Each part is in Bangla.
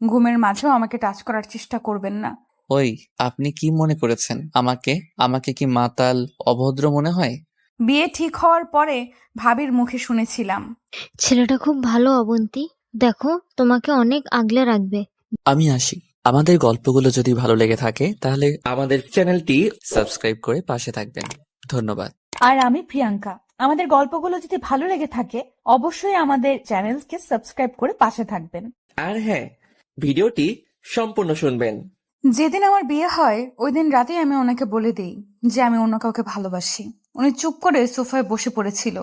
ঘুমের মাঝেও আমাকে টাচ করার চেষ্টা করবেন না। ওই, আপনি কি মনে করেছেন আমাকে? আমাকে কি মাতাল, অভদ্র মনে হয়? বিয়ে ঠিক হওয়ার পরে ভাবির মুখে শুনেছিলাম, ছেলেটা খুব ভালো অবন্তী। দেখো, তোমাকে অনেক আগলে রাখবে। আমি আসি। আমাদের গল্পগুলো যদি ভালো লেগে থাকে তাহলে আমাদের চ্যানেলটি সাবস্ক্রাইব করে পাশে থাকবেন। ধন্যবাদ। আর আমি প্রিয়াঙ্কা। আমাদের গল্পগুলো যদি ভালো লেগে থাকে অবশ্যই আমাদের চ্যানেলকে সাবস্ক্রাইব করে পাশে থাকবেন। আর হ্যাঁ, ভিডিওটি সম্পূর্ণ শুনবেন। যেদিন আমার বিয়ে হয় ওই দিন রাতেই আমি ওনাকে বলে দিই যে আমি অন্য কাউকে ভালোবাসি। উনি চুপ করে সোফায় বসে পড়েছিল।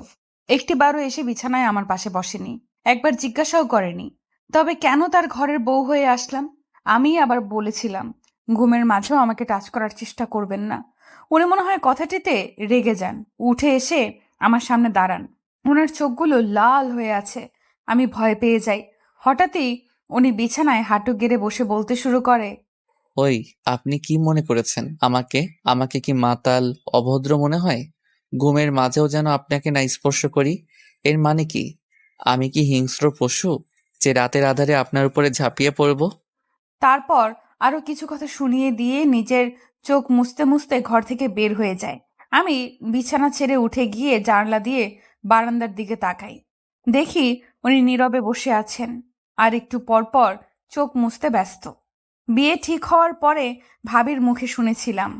একটিবারও এসে বিছানায় আমার পাশে বসেনি, একবার জিজ্ঞাসাও করেনি তবে কেন তার ঘরের বউ হয়ে আসলাম। আমি আবার বলেছিলাম ঘুমের মাঝেও আমাকে টাচ করার চেষ্টা করবেন না। উনি মনে হয় কথাটিতে রেগে যান, উঠে এসে আমার সামনে দাঁড়ান। ওনার চোখগুলো লাল হয়ে আছে। আমি ভয় পেয়ে যাই। হঠাৎই উনি বিছানায় হাঁটু গেড়ে বসে বলতে শুরু করে, ওই, আপনি কি মনে করেছেন আমাকে? আমাকে কি মাতাল, অভদ্র মনে হয়? ঘুমের মাঝেও যেন আপনাকে না স্পর্শ করি, এর মানে কি? আমি কি হিংস্র পশু যে রাতের আধারে আপনার উপরে ঝাঁপিয়ে পড়ব? তারপর আরো কিছু কথা শুনিয়ে দিয়ে নিজের চোখ মুছতে মুছতে ঘর থেকে বের হয়ে যায়। আমি বিছানা ছেড়ে উঠে গিয়ে জানলা দিয়ে বারান্দার দিকে তাকাই। দেখি উনি নীরবে বসে আছেন আর একটু পরপর চোখ মুছতে ব্যস্ত। বিয়ে ঠিক হওয়ার পরে ভাবির মুখে শুনেছিলাম,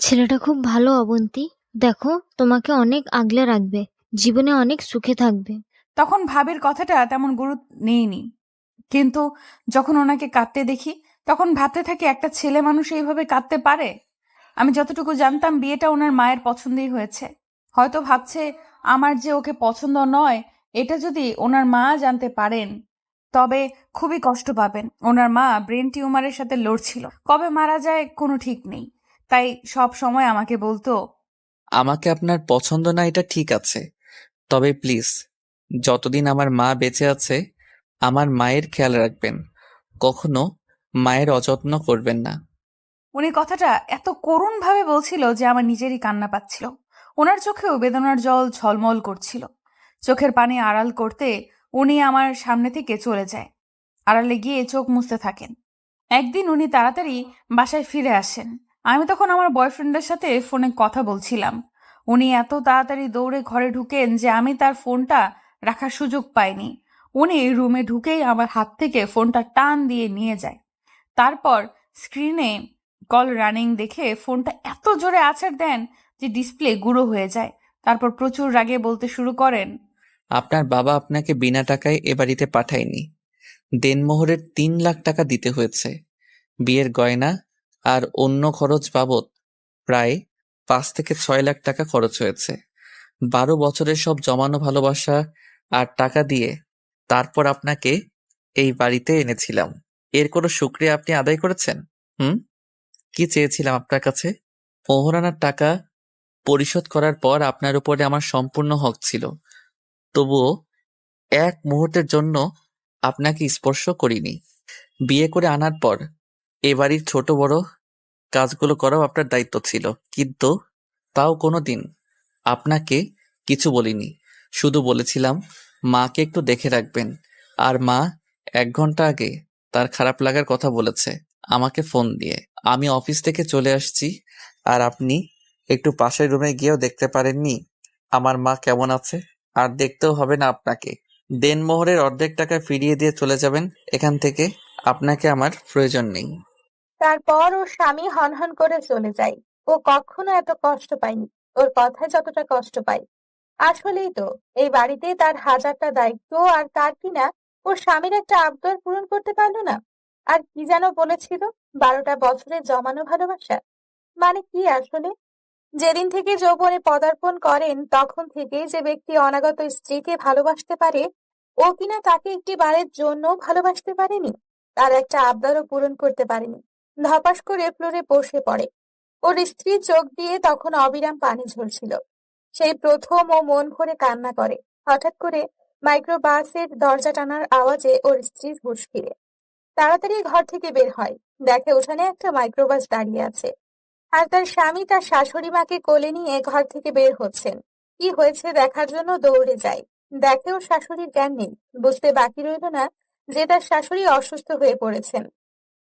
ছেলেটা খুব ভালো অবন্তী। দেখো, তোমাকে অনেক আগলে রাখবে। জীবনে অনেক সুখে থাকবে। তখন ভাবির কথাটা তেমন গুরুত্ব নেইনি, কিন্তু যখন ওনাকে কাঁদতে দেখি তখন ভাবতে থাকি একটা ছেলে মানুষ এইভাবে কাঁদতে পারে। আমি যতটুকু জানতাম বিয়েটা ওনার মায়ের পছন্দেই হয়েছে। হয়তো ভাবছে আমার যে ওকে পছন্দ নয় এটা যদি ওনার মা জানতে পারেন তবে খুবই কষ্ট পাবেন। ওনার মা ব্রেন টিউমারের সাথে লড়ছিল, কবে মারা যায় কোনো ঠিক নেই। তাই সব সময় আমাকে বলতো, আমাকে আপনার পছন্দ না এটা ঠিক আছে, তবে প্লিজ যতদিন আমার মা বেঁচে আছে আমার মায়ের খেয়াল রাখবেন। কখনো মায়ের অযত্ন করবেন না। উনি কথাটা এত করুণ ভাবে বলছিল যে আমার নিজেরই কান্না পাচ্ছিল। ওনার চোখেও বেদনার জল ঝলমল করছিল। চোখের পানি আড়াল করতে উনি আমার সামনে থেকে চলে যায়, আড়ালে গিয়ে চোখ মুছতে থাকেন। একদিন উনি তাড়াতাড়ি বাসায় ফিরে আসেন। আমি তখন আমার বয়ফ্রেন্ডের সাথে ফোনে কথা বলছিলাম। উনি এত তাড়াতাড়ি দৌড়ে ঘরে ঢুকেন যে আমি তার ফোনটা রাখার সুযোগ পাইনি। উনি রুমে ঢুকেই আমার হাত থেকে ফোনটা টান দিয়ে নিয়ে যায়। তারপর স্ক্রিনে কল রানিং দেখে ফোনটা এত জোরে আছাড় দেন যে ডিসপ্লে গুঁড়ো হয়ে যায়। তারপর প্রচুর রাগে বলতে শুরু করেন, আপনার বাবা আপনাকে বিনা টাকায় এ বাড়িতে পাঠায়নি। দেনমোহরের 3 লাখ টাকা দিতে হয়েছে। বিয়ের গয়না আর অন্য খরচ বাবদ প্রায় 5 থেকে 6 লাখ টাকা খরচ হয়েছে। 12 বছরের সব জমানো ভালোবাসা আর টাকা দিয়ে তারপর আপনাকে এই বাড়িতে এনেছিলাম। এর কোনো শুকরিয়া আপনি আদায় করেছেন? হুম? কি চেয়েছিলাম আপনার কাছে? মোহরানার টাকা পরিশোধ করার পর আপনার উপরে আমার সম্পূর্ণ হক ছিল। তবুও এক মুহূর্তের জন্য আপনাকে স্পর্শ করিনি। বিয়ে করে আনার পর এ বাড়ির ছোট বড় কাজগুলো করাও আপনার দায়িত্ব ছিল, কিন্তু তাও কোনোদিন আপনাকে কিছু বলিনি। শুধু বলেছিলাম মাকে একটু দেখে রাখবেন। আর মা 1 ঘন্টা আগে তার খারাপ লাগার কথা বলেছে আমাকে ফোন দিয়ে। আমি অফিস থেকে চলে আসছি, আর আপনি একটু পাশের রুমে গিয়েও দেখতে পারেননি আমার মা কেমন আছে? আর দেখতেও হবে না আপনাকে। দেনমোহরের অর্ধেক টাকা ফিরিয়ে দিয়ে চলে যাবেন এখান থেকে। আপনাকে আমার প্রয়োজন নেই। তারপর ওর স্বামী হনহন করে চলে যায়। ও কখনো এত কষ্ট পায়নি, ওর কথায় যতটা কষ্ট পায়। আসলেই তো, এই বাড়িতে তার হাজারটা দায়িত্ব, আর তার কিনা ওর স্বামীর একটা আবদার পূরণ করতে পারলো না। আর কি যেন বলেছিল, 12টা বছরের জমানো ভালোবাসা। মানে কি আসলে? যেদিন থেকে যৌবনে পদার্পণ করেন তখন থেকেই যে ব্যক্তি অনাগত স্ত্রীকে ভালোবাসতে পারে, ও কিনা তাকে একটি বারের জন্য ভালোবাসতে পারেনি, তার একটা আবদারও পূরণ করতে পারেনি। ধপাস করে ফ্লোরে বসে পড়ে। ওর স্ত্রীর চোখ দিয়ে তখন অবিরাম পানি ঝরছিল। সেই প্রথম ও মন ভরে কান্না করে। হঠাৎ করে মাইক্রোবাসের দরজা টানার আওয়াজে ওর স্ত্রী হুঁশ ফিরে। তাড়াতাড়ি ঘর থেকে বের হয়। দেখে উঠানে একটা মাইক্রোবাস দাঁড়িয়ে আছে, আর তার স্বামী তার শাশুড়ি মাকে কোলে নিয়ে ঘর থেকে বের হচ্ছেন। কি হয়েছে দেখার জন্য দৌড়ে যায়। দেখে ওর শাশুড়ির জ্ঞান নেই। বুঝতে বাকি রইল না যে তার শাশুড়ি অসুস্থ হয়ে পড়েছেন।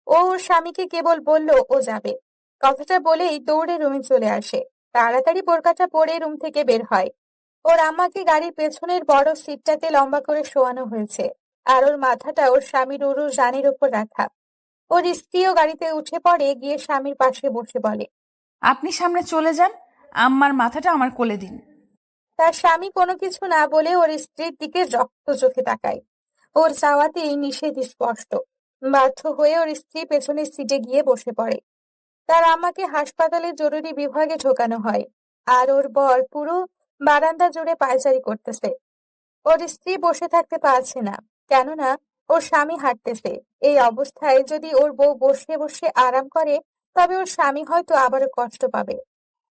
ও ওর স্বামীকে কেবল বলল ও যাবে। কথাটা বলেই দৌড়ে রুমে চলে আসে। তাড়াতাড়ি বোরকাটা পরে রুম থেকে বের হয়। ওর আম্মাকে গাড়ির পেছনের বড় সিটটাতে লম্বা করে শোয়ানো হয়েছে, আর ওর মাথাটা ওর স্বামীর উরু জানির উপর রাখা। ওর স্ত্রীও গাড়িতে উঠে পড়ে, গিয়ে স্বামীর পাশে বসে বলে। আপনি সামনে চলে যান, আম্মার মাথাটা আমার কোলে দিন। তার স্বামী কোনো কিছু না বলে ওর স্ত্রীর দিকে রক্ত চোখে তাকায়। ওর চাওয়াতেই নিষেধ স্পষ্ট। বাধ্য হয়ে ওর স্ত্রী পেছনের সিটে গিয়ে বসে পড়ে। তার আম্মাকে হাসপাতালের জরুরি বিভাগে ঢোকানো হয়, আর ওর বর পুরো বারান্দা জুড়ে পায়চারি করতেছে। ওর স্ত্রী বসে থাকতে পারছে না, কেননা ওর স্বামী হাঁটতেছে। এই অবস্থায় যদি ওর বউ বসে বসে আরাম করে, তবে ওর স্বামী হয়তো আবারও কষ্ট পাবে।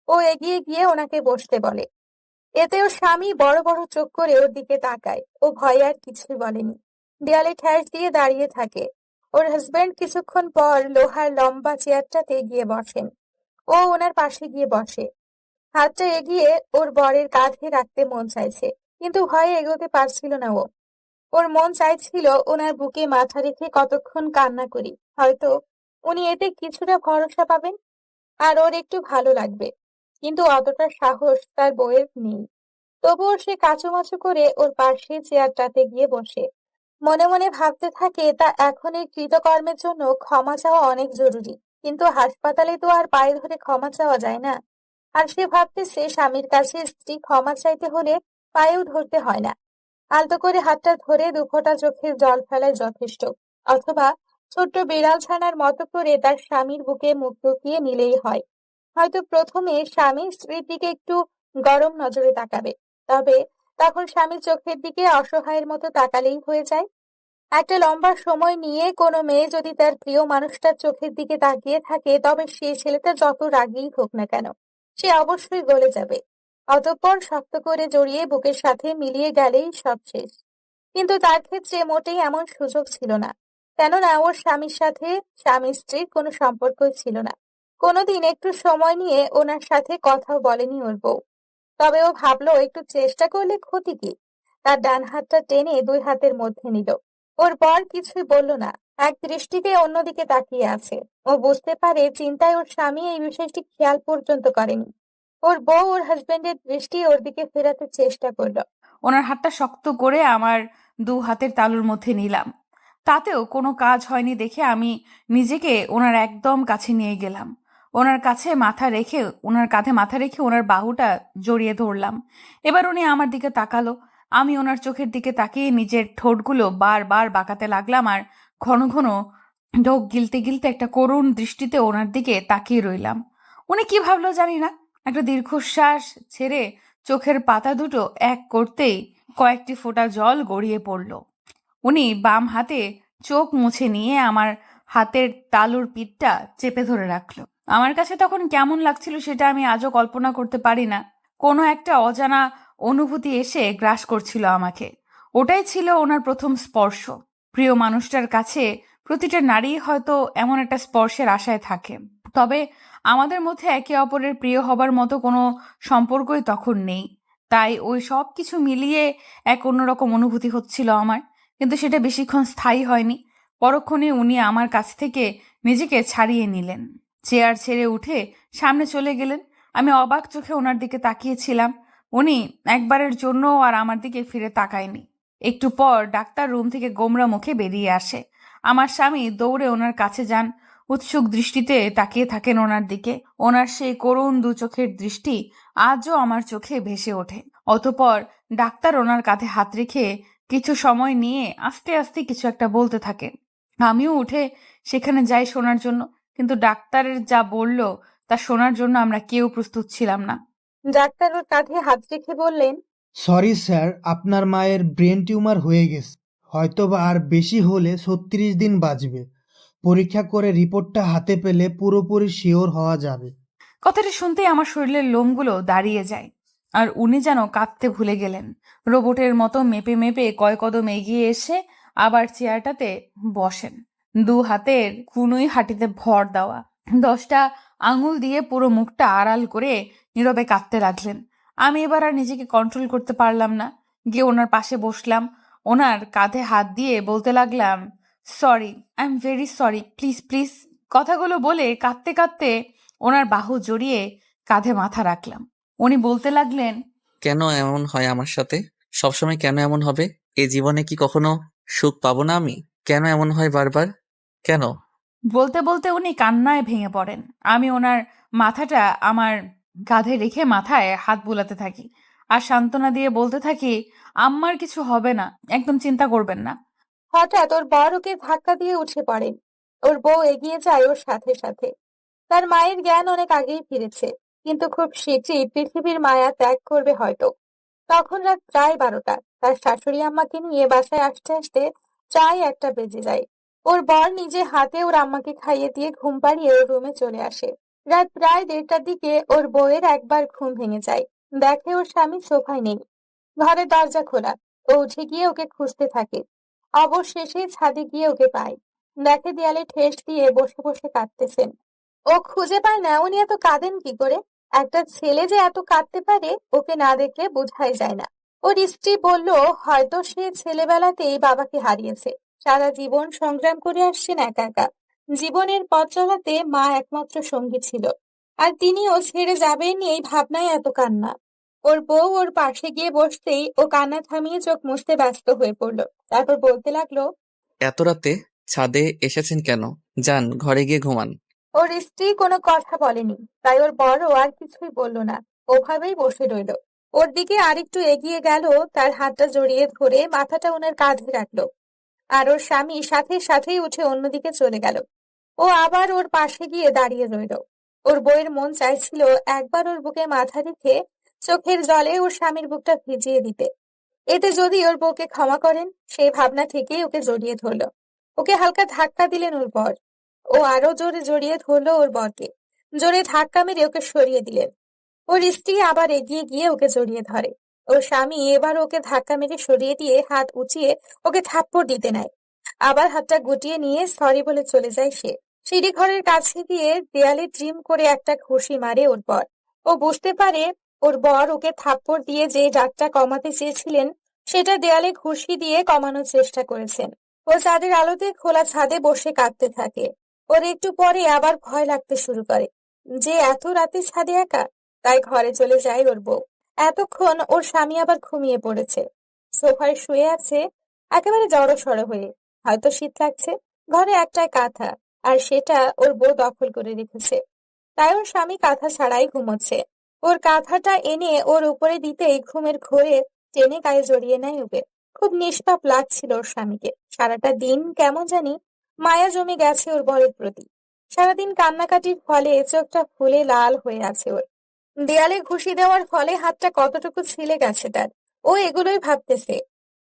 ও এগিয়ে গিয়ে ওনাকে বসতে বলে। এতে ওর স্বামী বড় বড় চোখ করে ওর দিকে তাকায়। ও ভয়ে আর কিছুই বলেনি, দেয়ালে ঠেস দিয়ে দাঁড়িয়ে থাকে। ওর হাজবেন্ড কিছুক্ষণ পর লোহার লম্বা চেয়ারটাতে গিয়ে বসেন। ও ওনার পাশে গিয়ে বসে। হাতটা এগিয়ে ওর বরের কাঁধে রাখতে মন চাইছে, কিন্তু ভয়ে এগোতে পারছিল না ও। ওর মন চাইছিল ওনার বুকে মাথা রেখে কতক্ষণ কান্না করি, হয়তো উনি এতে কিছুটা ভরসা পাবেন, আর ওর একটু ভালো লাগবে। কিন্তু অতটা সাহস তার বউয়ের নেই। তবুও সে কাঁচুমাচু করে ওর পাশে চেয়ারটাতে গিয়ে বসে। মনে মনে ভাবতে থাকে, তা এখন এই কৃতকর্মের জন্য ক্ষমা চাওয়া অনেক জরুরি, কিন্তু হাসপাতালে তো আর পায়ে ধরে ক্ষমা চাওয়া যায় না। আর সে ভাবতেছে, স্বামীর কাছে স্ত্রী ক্ষমা চাইতে হলে পায়েও ধরতে হয় না, আলতো করে হাতটা ধরে দুফোঁটা চোখের জল ফেলায় যথেষ্ট। অথবা ছোট্ট বিড়াল ছানার মতো করে তার স্বামীর বুকে মুখ লুকিয়ে নিলেই হয়। হয়তো প্রথমে স্বামী স্ত্রীর দিকে একটু গরম নজরে তাকাবে, তবে তখন স্বামীর চোখের দিকে অসহায়ের মতো তাকালেই হয়ে যায়। একটা লম্বা সময় নিয়ে কোনো মেয়ে যদি তার প্রিয় মানুষটার চোখের দিকে তাকিয়ে থাকে, তবে সেই ছেলেটা যত রাগীই হোক না কেন, সে অবশ্যই গলে যাবে। অতঃপর শক্ত করে জড়িয়ে বুকের সাথে মিলিয়ে গেলেই সব শেষ। কিন্তু তার ক্ষেত্রে মোটেই এমন সুযোগ ছিল না, কেননা ওর স্বামীর সাথে স্বামী স্ত্রীর কোনো সম্পর্কই ছিল না। কোনোদিন একটু সময় নিয়ে ওনার সাথে কথাও বলেনি ওর বউ। তবে ও ভাবলো, একটু চেষ্টা করলে ক্ষতি কি। তার ডান হাতটা টেনে দুই হাতের মধ্যে নিল। ওর বর কিছুই বলল না, এক দৃষ্টিতে অন্যদিকে তাকিয়ে আছে। ও বুঝতে পারে চিন্তায় ওর স্বামী এই বিষয়টি খেয়াল পর্যন্ত করেনি। ওর বউ ওর হাজবেন্ডের দৃষ্টি ওর দিকে ফেরাতে চেষ্টা করলো। ওনার হাতটা শক্ত করে আমার দু হাতের তালুর মধ্যে নিলাম। তাতেও কোনো কাজ হয়নি দেখে আমি নিজেকে ওনার একদম কাছে নিয়ে গেলাম। ওনার কাঁধে মাথা রেখে ওনার বাহুটা জড়িয়ে ধরলাম। এবার উনি আমার দিকে তাকালো। আমি ওনার চোখের দিকে তাকিয়ে নিজের ঠোঁটগুলো বারবার বাঁকাতে লাগলাম, আর ঘন ঘন ঢোক গিলতে গিলতে একটা করুণ দৃষ্টিতে ওনার দিকে তাকিয়ে রইলাম। উনি কি ভাবলো জানি না, একটা দীর্ঘশ্বাস ছেড়ে চোখের পাতা দুটো এক করতেই কয়েকটি ফোঁটা জল গড়িয়ে পড়ল। উনি বাম হাতে চোখ মুছে নিয়ে আমার হাতের তালুর পিঠটা চেপে ধরে রাখলো। আমার কাছে তখন কেমন লাগছিল সেটা আমি আজও কল্পনা করতে পারি না। কোনো একটা অজানা অনুভূতি এসে গ্রাস করছিল আমাকে। ওটাই ছিল ওনার প্রথম স্পর্শ। প্রিয় মানুষটার কাছে প্রতিটা নারী হয়তো এমন একটা স্পর্শের আশায় থাকে, তবে আমাদের মধ্যে একে অপরের প্রিয় হবার মতো কোনো সম্পর্কই তখন নেই। তাই ওই সব কিছু মিলিয়ে এক অন্যরকম অনুভূতি হচ্ছিল আমার, কিন্তু সেটা বেশিক্ষণ স্থায়ী হয়নি। পরক্ষণে উনি আমার কাছ থেকে নিজেকে ছাড়িয়ে নিলেন, চেয়ার ছেড়ে উঠে সামনে চলে গেলেন। আমি অবাক চোখে ওনার দিকে তাকিয়েছিলাম। উনি একবারের জন্য আর আমার দিকে ফিরে তাকায়নি। একটু পর ডাক্তার রুম থেকে গোমরা মুখে বেরিয়ে আসে। আমার স্বামী দৌড়ে ওনার কাছে যান, উৎসুক দৃষ্টিতে তাকিয়ে থাকেন ওনার দিকে। ওনার সেই করুণ দু চোখের দৃষ্টি আজও আমার চোখে ভেসে ওঠে। অতঃপর ডাক্তার ওনার কাঁধে হাত রেখে কিছু সময় নিয়ে আস্তে আস্তে কিছু একটা বলতে থাকে। আমিও উঠে সেখানে যাই শোনার জন্য, কিন্তু ডাক্তারের যা বলল তা শোনার জন্য আমরা কেউ প্রস্তুত ছিলাম না। ডাক্তার ওর কাঁধে হাত রেখে বললেন, সরি স্যার, আপনার মায়ের ব্রেন টিউমার হয়ে গেছে। হয়তোবা আর বেশি হলে 36 দিন বাঁচবে। পরীক্ষা করে রিপোর্টটা হাতে পেলে পুরোপুরি শিওর হওয়া যাবে। কথাটা শুনতেই আমার শরীরের লোমগুলো দাঁড়িয়ে যায়, আর উনি যেন কাঁদতে ভুলে গেলেন। রোবটের মতো মেপে মেপে কয় কদম এগিয়ে এসে আবার চেয়ারটাতে বসেন, দু হাতের কুনুই হাঁটিতে ভর দেওয়া। 10টা আঙুল দিয়ে পুরো মুখটা আড়াল করে নীরবে কাঁদতে লাগলেন। আমি এবার আর নিজেকে কন্ট্রোল করতে পারলাম না, গিয়ে ওনার পাশে বসলাম। ওনার কাঁধে হাত দিয়ে বলতে লাগলাম, sorry, I am very sorry, please please. কথাগুলো বলে কাঁদতে কাঁদতে ওনার বাহু জড়িয়ে কাঁধে মাথা রাখলাম। উনি বলতে লাগলেন, কেন এমন হয় আমার সাথে? সবসময় কেন এমন হবে? এই জীবনে কি কখনো সুখ পাবো না আমি? কেন এমন হয় বারবার? কেন? বলতে বলতে উনি কান্নায় ভেঙে পড়েন। আমি ওনার মাথাটা আমার কাঁধে রেখে মাথায় হাত বুলাতে থাকি আর সান্ত্বনা দিয়ে বলতে থাকি, আম্মার কিছু হবে না, একদম চিন্তা করবেন না। হঠাৎ ওর বর ওকে ধাক্কা দিয়ে উঠে পড়েন। ওর বউ এগিয়ে যায় ওর সাথে সাথে। তার মায়ের জ্ঞান অনেক আগেই ফিরেছে, কিন্তু খুব শীঘ্রই পৃথিবীর মায়া ত্যাগ করবে হয়তো। তখন রাত প্রায় 12টা। তার শাশুড়ি আম্মাকে নিয়ে বাসায় আসতে আসতে প্রায় 1টা বেজে যায়। ওর বর নিজে হাতে ওর আম্মাকে খাইয়ে দিয়ে ঘুম পাড়িয়ে ওর রুমে চলে আসে। রাত প্রায় 1:30টার দিকে ওর বউয়ের একবার ঘুম ভেঙে যায়। দেখে ওর স্বামী সোফায় নেই, ঘরের দরজা খোলা। ও উঠে গিয়ে ওকে খুঁজতে থাকে। অবশেষে ছাদে গিয়ে ওকে পায়। দেখে দেয়ালে ঠেস দিয়ে বসে বসে কাঁদতেছেন। ও খুঁজে পায় না উনি এত কাঁদেন কি করে। একটা ছেলে যে এত কাঁদতে পারে ওকে না দেখলে বোঝাই যায় না। ওর স্ত্রী বলল, হয়তো সে ছেলেবেলাতেই বাবাকে হারিয়েছে। সারা জীবন সংগ্রাম করে আসছেন একা একা। জীবনের পথ চলাতে মা একমাত্র সঙ্গী ছিল, আর তিনিও ছেড়ে যাবেন এই ভাবনায় এত কান্না। ওর বউ ওর পাশে গিয়ে বসতেই ও কান্না থামিয়ে চোখ মুছতে ব্যস্ত হয়ে পড়লো। তারপর বলতে লাগলো, এত রাতে ছাদে এসেছেন কেন? যান ঘরে গিয়ে ঘুমান। ওর স্ত্রী কোনো কথা বলেনি, তাই ওর বড় আর কিছুই বলল না। ওভাবেই বসে রইল। ওর দিকে আরেকটু এগিয়ে গেল, তার হাতটা জড়িয়ে ধরে মাথাটা ওনার কাঁধে রাখলো। আর ওর স্বামী সাথে সাথেই উঠে অন্যদিকে চলে গেল। ও আবার ওর পাশে গিয়ে দাঁড়িয়ে রইল। ওর বউয়ের মন চাইছিল একবার ওর বুকে মাথা রেখে চোখের জলে ওর স্বামীর বুকটা ভিজিয়ে দিতে। এতে যদি ওর বউকে ক্ষমা করেন, সেই ভাবনা থেকেই ওকে জড়িয়ে ধরলো। ওকে হালকা ধাক্কা দিলেন ওর বর। ও আরো জোরে জড়িয়ে ধরলো ওর বরকে। জোরে ধাক্কা মেরে ওকে সরিয়ে দিলেন। ওর স্ত্রী আবার এগিয়ে গিয়ে ওকে জড়িয়ে ধরে। ওর স্বামী এবার ওকে ধাক্কা মেরে সরিয়ে দিয়ে হাত উঁচিয়ে ওকে থাপ্পড় দিতে নেয়। আবার হাতটা গুটিয়ে নিয়ে সরি বলে চলে যায় সে। সিঁড়ি ঘরের কাছে গিয়ে দেয়ালে ট্রিম করে একটা ঘুষি মারে ওর বর। ও বুঝতে পারে ওর বর ওকে থাপ্পড় দিয়ে যে রাগটা কমাতে চেয়েছিলেন, সেটা দেয়ালে ঘুষি দিয়ে কমানোর চেষ্টা করেছেন। ও চাঁদের আলোতে খোলা ছাদে বসে কাঁদতে থাকে। ওর একটু পরে আবার ভয় লাগতে শুরু করে যে এত রাতে ছাদে একা। তাই ঘরে চলে যায় ওর বউ। এতক্ষণ ওর স্বামী আবার ঘুমিয়ে পড়েছে, সোফায় শুয়ে আছে একেবারে জড়সড় হয়ে। হয়তো শীত লাগছে। ঘরে একটাই কাঁথা, আর সেটা ওর বউ দখল করে রেখেছে। তাই ওর স্বামী কাঁথা ছাড়াই ঘুমোচ্ছে। ওর কাঁথাটা এনে ওর উপরে দিতেই ঘুমের ঘোরে টেনে গায়ে জড়িয়ে নেয় ওকে। খুব নিষ্পাপ লাগছিল ওর স্বামীকে। সারাটা দিন কেমন জানি মায়া জমে গেছে ওর বরের প্রতি। সারাদিন কান্নাকাটির ফলে চোখটা ফুলে লাল হয়ে আছে ওর। দেয়ালে ঘুষি দেওয়ার ফলে হাতটা কতটুকু ছিলে গেছে তার, ও এগুলোই ভাবতেছে।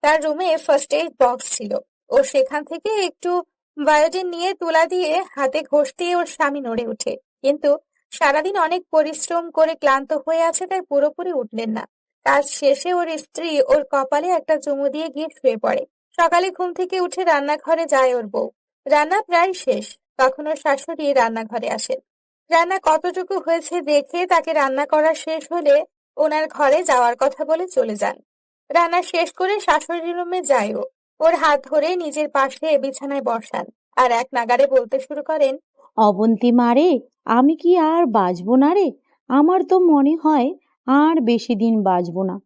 তার রুমে ফার্স্ট এইড বক্স ছিল। ও সেখান থেকে একটু বায়োটিন নিয়ে তুলা দিয়ে হাতে ঘষতেই ওর স্বামী নড়ে ওঠে। কিন্তু সারাদিন অনেক পরিশ্রম করে ক্লান্ত হয়ে আছে, তাই পুরোপুরি উঠলেন না। কাজ শেষে ওর স্ত্রী ওর কপালে একটা চুমু দিয়ে গিয়ে শুয়ে পড়ে। সকালে ঘুম থেকে উঠে রান্নাঘরে যায় ওর বউ। রান্না প্রায় শেষ, তখন ওর শাশুড়ি রান্নাঘরে আসেন। রান্না কতটুকু হয়েছে দেখে তাকে রান্না করা শেষ হলে ওনার ঘরে যাওয়ার কথা বলে চলে যান। রান্না শেষ করে শাশুড়ির রুমে যায় ও। ওর হাত ধরে নিজের পাশে বিছানায় বসান আর এক নাগাড়ে বলতে শুরু করেন, অবন্তী মারে, আমি কি আর বাঁচবো না রে? আমার তো মনে হয় আর বেশি দিন বাঁচবো না।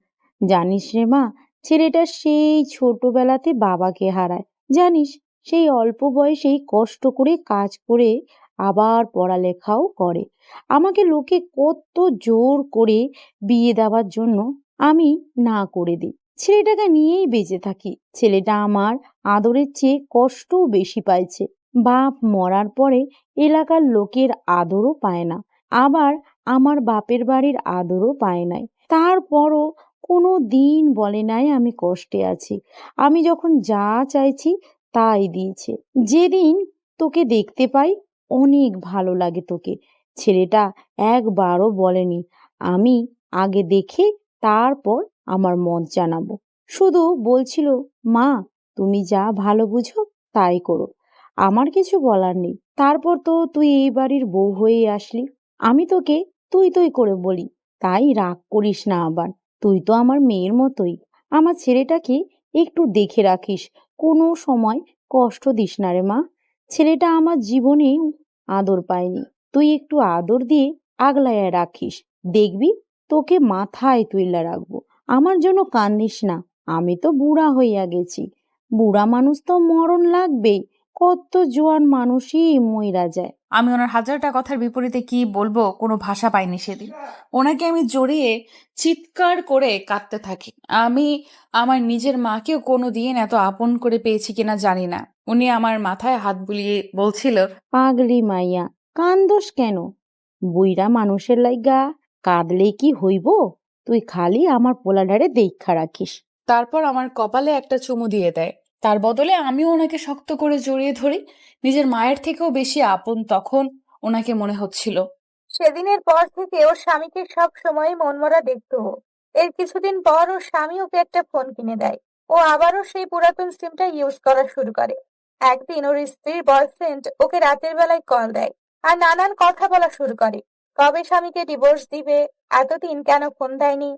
জানিস রে মা, ছেলেটা সেই ছোটবেলাতে বাবাকে হারায়। জানিস, সেই অল্প বয়সেই কষ্ট করে কাজ করে আবার পড়ালেখাও করে। আমাকে লোকে কত জোর করে বিয়ে দেওয়ার জন্য আমি না করে দিই। ছেলেটাকে নিয়েই বেঁচে থাকি। ছেলেটা আমার আদরের চেয়ে কষ্টও বেশি পাইছে। বাপ মরার পরে এলাকার লোকের আদরও পায় না, আবার আমার বাপের বাড়ির আদরও পায় নাই। তারপরও কোনো দিন বলে নাই আমি কষ্টে আছি। আমি যখন যা চাইছি তাই দিয়েছে। যেদিন তোকে দেখতে পাই অনেক ভালো লাগে তোকে। ছেলেটা একবারও বলেনি আমি আগে দেখে তারপর আমার মত জানাবো। শুধু বলছিল, মা তুমি যা ভালো বুঝো তাই করো, আমার কিছু বলার নেই। তারপর তো তুই এই বাড়ির বউ হয়ে আসলি, আমি তোকে তুই তুই করে বলি, তাই রাগ করিস না আবার। তুই তো আমার মেয়ের মতোই। আমার ছেলেটাকে একটু দেখে রাখিস, কোনো সময় কষ্ট দিস না রে মা। ছেলেটা আমার জীবনে আদর পায়নি, তুই একটু আদর দিয়ে আগলাইয়া রাখিস, দেখবি তোকে মাথায় তুইলা রাখবো। আমার জন্য কান্দিস না, আমি তো বুড়া হইয়া গেছি, বুড়া মানুষ তো মরণ লাগবেই, কত জোয়ান মানুষই মইরা যায়। আমি ওনার হাজারটা কথার বিপরীতে কি বলবো কোনো ভাষা পাইনি সেদিন। ওনাকে আমি জড়িয়ে চিৎকার করে কাঁদতে থাকি। আমি আমার নিজের মাকেও কোনো দিন এত আপন করে পেয়েছি কিনা জানি না। উনি আমার মাথায় হাত বুলিয়ে বলছিল, পাগলি মাইয়া, কান্দোস কেন? বুইড়া মানুষের লাইগা কাঁদলে কি হইব? তুই খালি আমার পোলাডারে দেইখা রাখিস। তারপর আমার কপালে একটা চুমু দিয়ে দেয়। তার বদলে আমিও ওনাকে শক্ত করে জড়িয়ে ধরি। নিজের মায়ের থেকেও বেশি আপন তখন ওনাকে মনে হচ্ছিল। সেদিনের পর থেকে ওর স্বামীকে সব সময় মনমরা দেখতো ও। এর কিছুদিন পর ওর স্বামী ওকে একটা ফোন কিনে দেয়। ও আবারও সেই পুরাতন সিমটা ইউজ করা শুরু করে। একদিন ওর স্ত্রীর বয়ফ্রেন্ড ওকে রাতের বেলায় কল দেয় আর নানান কথা বলা শুরু করে। কবে স্বামীকে ডিভোর্স দিবে, এতদিন কেন ফোন দেয়নি,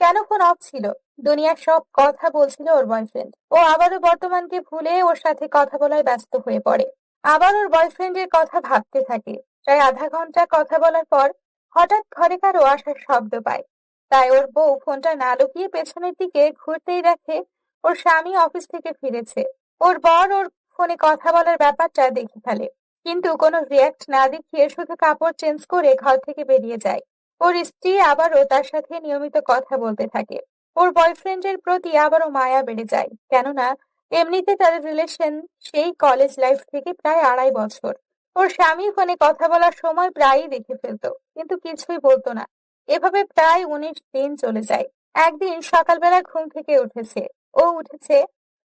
কেন ফোন অফ ছিল, দুনিয়ার সব কথা বলছিল ওর বয়ফ্রেন্ড। ও আবারও বর্তমানকে ভুলে ওর সাথে কথা বলায় ব্যস্ত হয়ে পড়ে। আবার ওর বয়ফ্রেন্ডের কথা ভাবতে থাকে। প্রায় আধা ঘন্টা কথা বলার পর হঠাৎ ঘরে কারো আসার শব্দ পায়। তাই ওর বউ ফোনটা না লুকিয়ে পেছনের দিকে ঘুরতেই দেখে ওর স্বামী অফিস থেকে ফিরেছে। ওর বর ওর ফোনে কথা বলার ব্যাপারটা দেখে ফেলে, কিন্তু কোনো রিয়াক্ট না দেখিয়ে শুধু কাপড় চেঞ্জ করে ঘর থেকে বেরিয়ে যায়। ওর স্ত্রী আবারও তার সাথে নিয়মিত কথা বলতে থাকে। ওর বয়ফ্রেন্ডের প্রতি আবারও মায়া বেড়ে যায়, কেননা এমনিতে তাদের রিলেশন সেই কলেজ লাইফ থেকে প্রায় 2.5 বছর। ওর স্বামী ফোনে কথা বলার সময় প্রায়ই দেখে ফেলতো, কিন্তু কিছুই বলতো না। এভাবে প্রায় 19 দিন চলে যায়। একদিন সকালবেলা ঘুম থেকে উঠেছে,